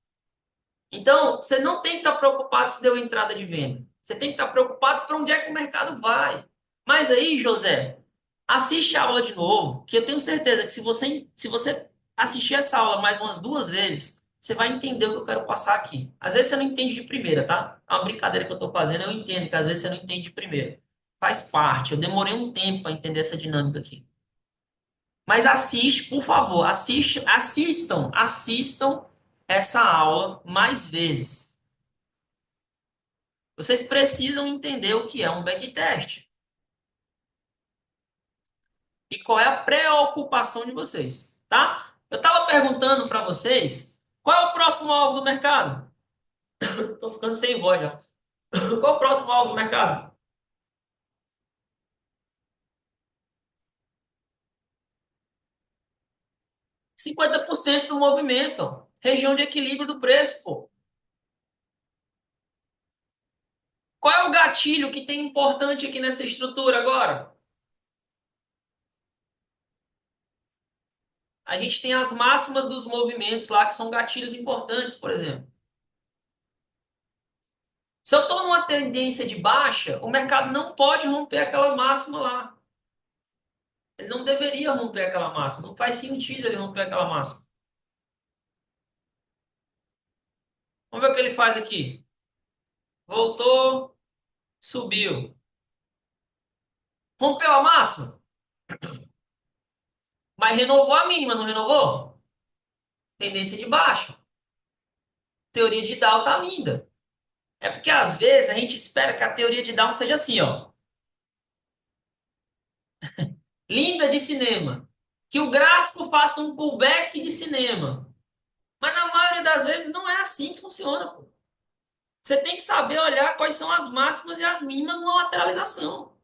Então, você não tem que estar preocupado se deu entrada de venda. Você tem que estar preocupado para onde é que o mercado vai. Mas aí, José, assiste a aula de novo, que eu tenho certeza que se você assistir essa aula mais umas duas vezes, você vai entender o que eu quero passar aqui. Às vezes você não entende de primeira, tá? É uma brincadeira que eu estou fazendo, eu entendo que às vezes você não entende de primeira. Faz parte, eu demorei um tempo para entender essa dinâmica aqui. Mas assiste, por favor, assistam essa aula mais vezes. Vocês precisam entender o que é um backtest e qual é a preocupação de vocês, tá? Eu estava perguntando para vocês qual é o próximo alvo do mercado. Estou ficando sem voz já. Qual é o próximo alvo do mercado? 50% do movimento. Região de equilíbrio do preço, pô. Qual é o gatilho que tem importante aqui nessa estrutura agora? A gente tem as máximas dos movimentos lá, que são gatilhos importantes, por exemplo. Se eu estou numa tendência de baixa, o mercado não pode romper aquela máxima lá. Ele não deveria romper aquela máxima. Não faz sentido ele romper aquela máxima. Vamos ver o que ele faz aqui. Voltou, subiu. Rompeu a máxima, mas renovou a mínima, não renovou? Tendência de baixa. Teoria de Dow tá linda. É porque às vezes a gente espera que a teoria de Dow seja assim, ó. linda de cinema. Que o gráfico faça um pullback de cinema. Mas na maioria das vezes não é assim que funciona, pô. Você tem que saber olhar quais são as máximas e as mínimas numa lateralização.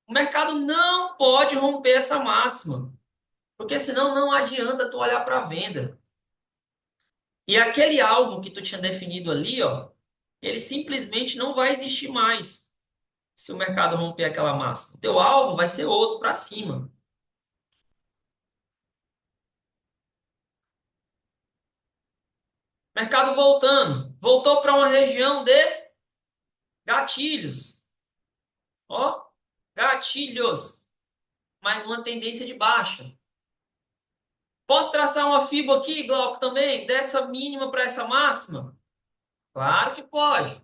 O mercado não pode romper essa máxima, porque senão não adianta tu olhar para a venda. E aquele alvo que tu tinha definido ali, ó, ele simplesmente não vai existir mais se o mercado romper aquela máxima. O teu alvo vai ser outro para cima. Mercado voltando, voltou para uma região de gatilhos. Ó, gatilhos, mas numa tendência de baixa. Posso traçar uma FIBO aqui, Glauco, também, dessa mínima para essa máxima? Claro que pode.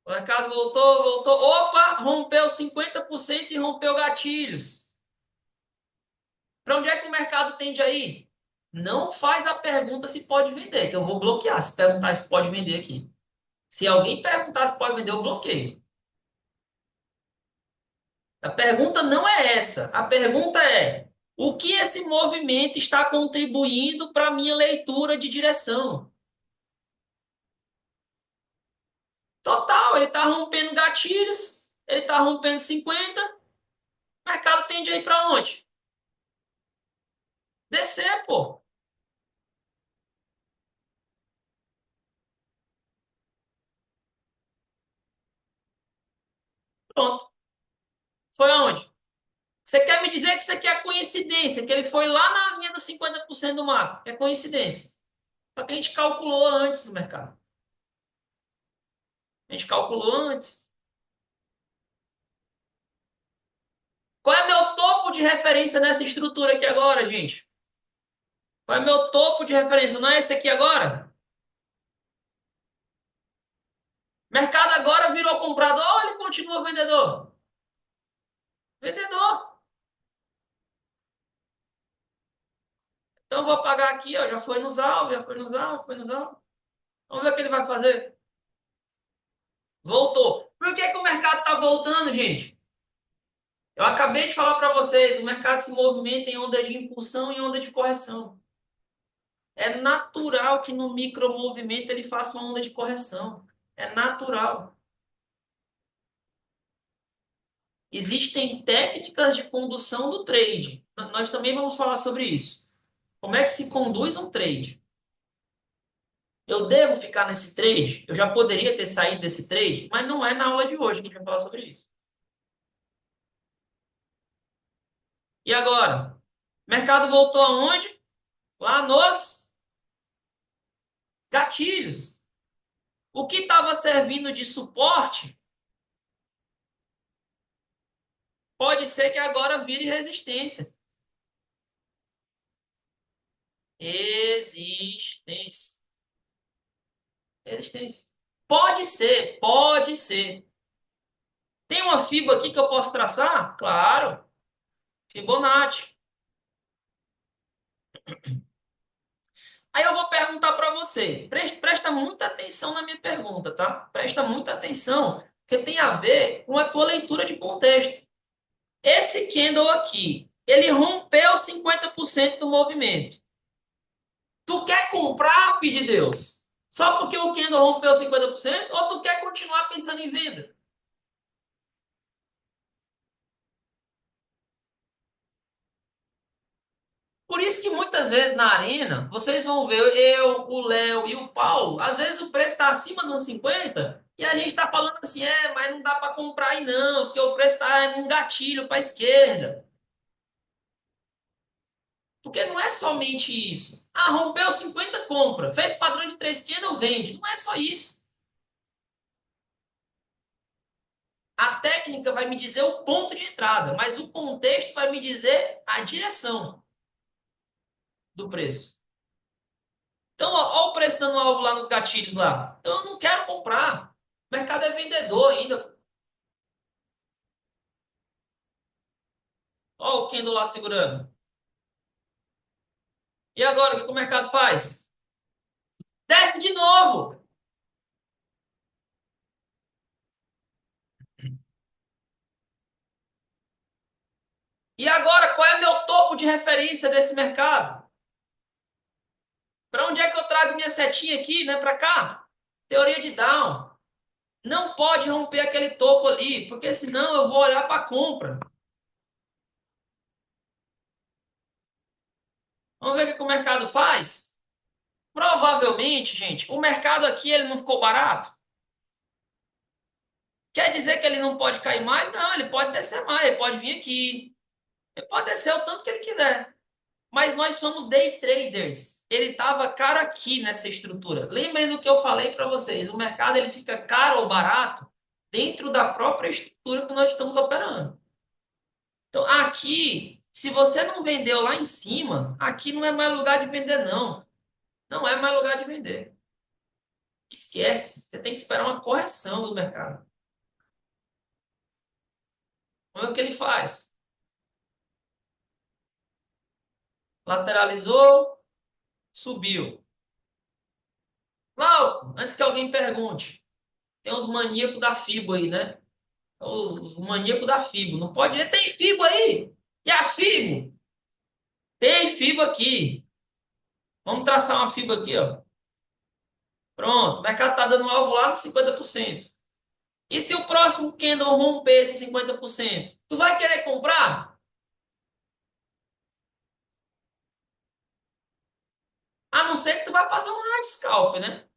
O mercado voltou, voltou. Opa, rompeu 50% e rompeu gatilhos. Para onde é que o mercado tende a ir? Não faz a pergunta se pode vender, que eu vou bloquear se perguntar se pode vender aqui. Se alguém perguntar se pode vender, eu bloqueio. A pergunta não é essa. A pergunta é: o que esse movimento está contribuindo para a minha leitura de direção? Total, ele está rompendo gatilhos, ele está rompendo 50, o mercado tende a ir para onde? Descer, pô. Pronto. Foi aonde? Você quer me dizer que isso aqui é coincidência, que ele foi lá na linha dos 50% do macro? É coincidência. Só que a gente calculou antes o mercado. A gente calculou antes. Qual é meu topo de referência nessa estrutura aqui agora, gente? Qual é meu topo de referência? Não é esse aqui agora? Mercado agora virou comprador ou ele continua vendedor? Vendedor. Então eu vou apagar aqui, ó, já foi nos alvos, já foi nos alvos, foi nos alvos. Vamos ver o que ele vai fazer. Voltou. Por que que o mercado está voltando, gente? Eu acabei de falar para vocês, o mercado se movimenta em onda de impulsão e onda de correção. É natural que no micromovimento ele faça uma onda de correção. É natural. Existem técnicas de condução do trade. Nós também vamos falar sobre isso. Como é que se conduz um trade? Eu devo ficar nesse trade? Eu já poderia ter saído desse trade, mas não é na aula de hoje que a gente vai falar sobre isso. E agora? O mercado voltou aonde? Lá nos gatilhos. O que estava servindo de suporte pode ser que agora vire resistência. Existência. Resistência. Pode ser, pode ser. Tem uma fibra aqui que eu posso traçar? Claro. Fibonacci. Aí eu vou perguntar para você. Presta muita atenção na minha pergunta, tá? Presta muita atenção, porque tem a ver com a tua leitura de contexto. Esse candle aqui, ele rompeu 50% do movimento. Tu quer comprar, filho de Deus? Só porque o candle rompeu 50%? Ou tu quer continuar pensando em venda? Por isso que muitas vezes na arena, vocês vão ver eu, o Léo e o Paulo, às vezes o preço está acima de uns 50 e a gente está falando assim, mas não dá para comprar aí não, porque o preço está num gatilho para a esquerda. Porque não é somente isso. Ah, rompeu 50, compra. Fez padrão de 3 candle, vende. Não é só isso. A técnica vai me dizer o ponto de entrada, mas o contexto vai me dizer a direção do preço. Então, ó o preço dando alvo lá nos gatilhos lá. Então, eu não quero comprar. O mercado é vendedor ainda. Ó o Kendo lá segurando. E agora, o que o mercado faz? Desce de novo. E agora, qual é meu topo de referência desse mercado? Para onde é que eu trago minha setinha aqui, né? Para cá? Teoria de Down. Não pode romper aquele topo ali, porque senão eu vou olhar para a compra. Vamos ver o que o mercado faz? Provavelmente, gente, o mercado aqui ele não ficou barato. Quer dizer que ele não pode cair mais? Não, ele pode descer mais, ele pode vir aqui. Ele pode descer o tanto que ele quiser. Mas nós somos day traders. Ele estava caro aqui nessa estrutura. Lembrem do que eu falei para vocês. O mercado ele fica caro ou barato dentro da própria estrutura que nós estamos operando. Então, aqui, se você não vendeu lá em cima, aqui não é mais lugar de vender, não. Não é mais lugar de vender. Esquece. Você tem que esperar uma correção do mercado. Olha o que ele faz. Lateralizou, subiu. Não, antes que alguém pergunte, tem os maníacos da FIBO aí, né? Os maníacos da FIBO. Não pode dizer, tem FIBO aí? E a FIBO? Tem FIBO aqui. Vamos traçar uma FIBO aqui, ó. Pronto, o mercado está dando um alvo lá nos 50%. E se o próximo candle romper esse 50%? Tu vai querer comprar? A não ser que tu vai fazer um hard scalp, né?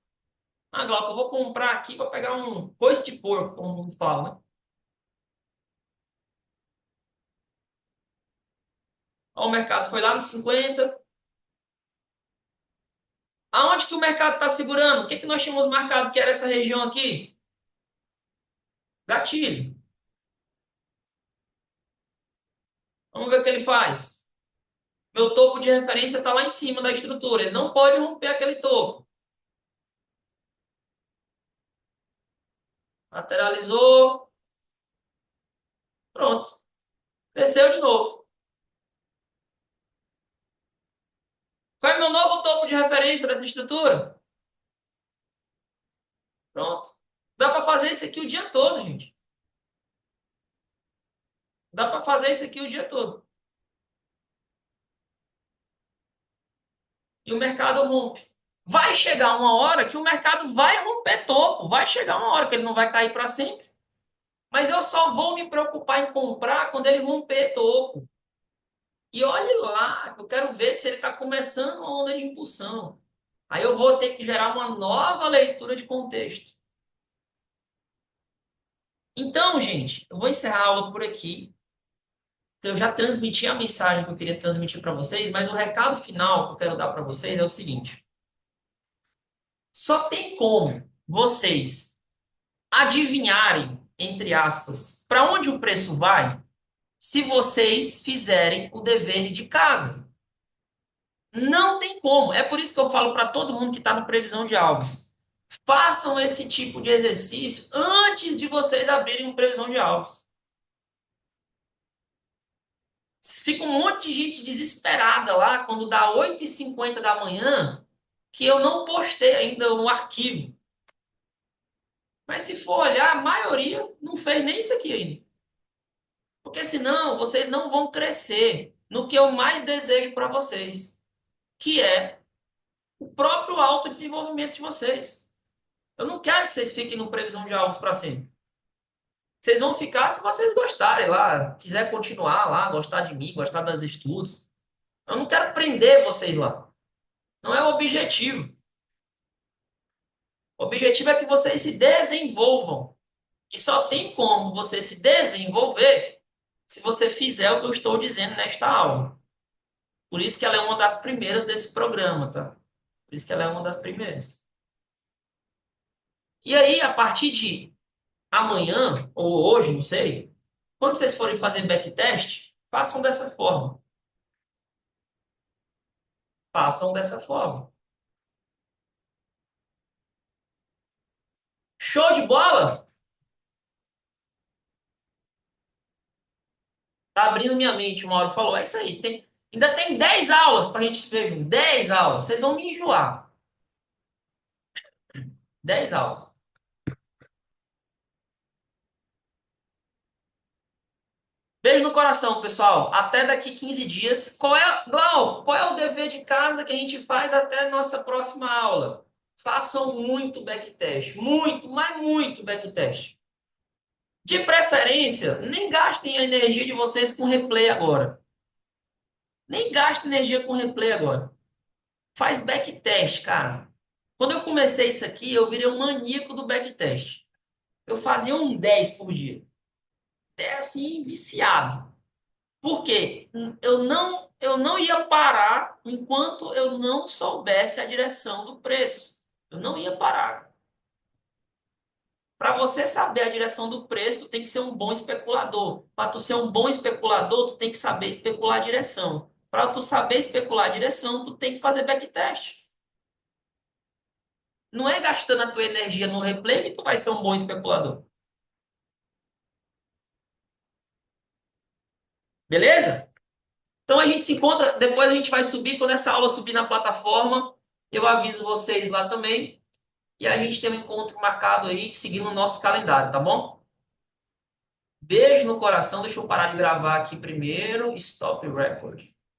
Ah, Glauco, eu vou comprar aqui para pegar um coice de porco, como mundo fala, né? Ó, o mercado foi lá nos 50. Aonde que o mercado está segurando? O que, que nós tínhamos marcado que era essa região aqui? Gatilho. Vamos ver o que ele faz. Meu topo de referência está lá em cima da estrutura. Ele não pode romper aquele topo. Lateralizou. Pronto. Desceu de novo. Qual é meu novo topo de referência dessa estrutura? Pronto. Dá para fazer isso aqui o dia todo, gente. Dá para fazer isso aqui o dia todo. E o mercado rompe. Vai chegar uma hora que o mercado vai romper topo. Vai chegar uma hora que ele não vai cair para sempre. Mas eu só vou me preocupar em comprar quando ele romper topo. E olhe lá, eu quero ver se ele está começando uma onda de impulsão. Aí eu vou ter que gerar uma nova leitura de contexto. Então, gente, eu vou encerrar a aula por aqui. Eu já transmiti a mensagem que eu queria transmitir para vocês, mas o recado final que eu quero dar para vocês é o seguinte: só tem como vocês adivinharem, entre aspas, para onde o preço vai se vocês fizerem o dever de casa. Não tem como. É por isso que eu falo para todo mundo que está no previsão de alvos. Façam esse tipo de exercício antes de vocês abrirem um previsão de alvos. Fica um monte de gente desesperada lá quando dá 8h50 da manhã que eu não postei ainda um arquivo. Mas se for olhar, a maioria não fez nem isso aqui ainda. Porque senão vocês não vão crescer no que eu mais desejo para vocês, que é o próprio autodesenvolvimento de vocês. Eu não quero que vocês fiquem no previsão de alvos para sempre. Vocês vão ficar se vocês gostarem lá, quiser continuar lá, gostar de mim, gostar dos estudos. Eu não quero prender vocês lá. Não é o objetivo. O objetivo é que vocês se desenvolvam. E só tem como você se desenvolver se você fizer o que eu estou dizendo nesta aula. Por isso que ela é uma das primeiras desse programa, tá? Por isso que ela é uma das primeiras. E aí, a partir de amanhã, ou hoje, não sei, quando vocês forem fazer backtest, façam dessa forma. Façam dessa forma. Show de bola? Tá abrindo minha mente. Uma hora falou, é isso aí. Ainda tem 10 aulas para a gente escrever. 10 aulas. Vocês vão me enjoar. 10 aulas. Beijo no coração, pessoal. Até daqui 15 dias. Glauco, qual é o dever de casa que a gente faz até a nossa próxima aula? Façam muito backtest. Muito, mas muito backtest. De preferência, nem gastem a energia de vocês com replay agora. Nem gastem energia com replay agora. Faz backtest, cara. Quando eu comecei isso aqui, eu virei um maníaco do backtest. Eu fazia um 10 por dia. Até assim, viciado. Por quê? Eu não ia parar enquanto eu não soubesse a direção do preço. Eu não ia parar. Para você saber a direção do preço, tu tem que ser um bom especulador. Para tu ser um bom especulador, tu tem que saber especular a direção. Para tu saber especular a direção, tu tem que fazer backtest. Não é gastando a tua energia no replay que tu vai ser um bom especulador. Beleza? Então a gente se encontra, depois a gente vai subir, quando essa aula subir na plataforma, eu aviso vocês lá também. E a gente tem um encontro marcado aí, seguindo o nosso calendário, tá bom? Beijo no coração, deixa eu parar de gravar aqui primeiro. Stop record.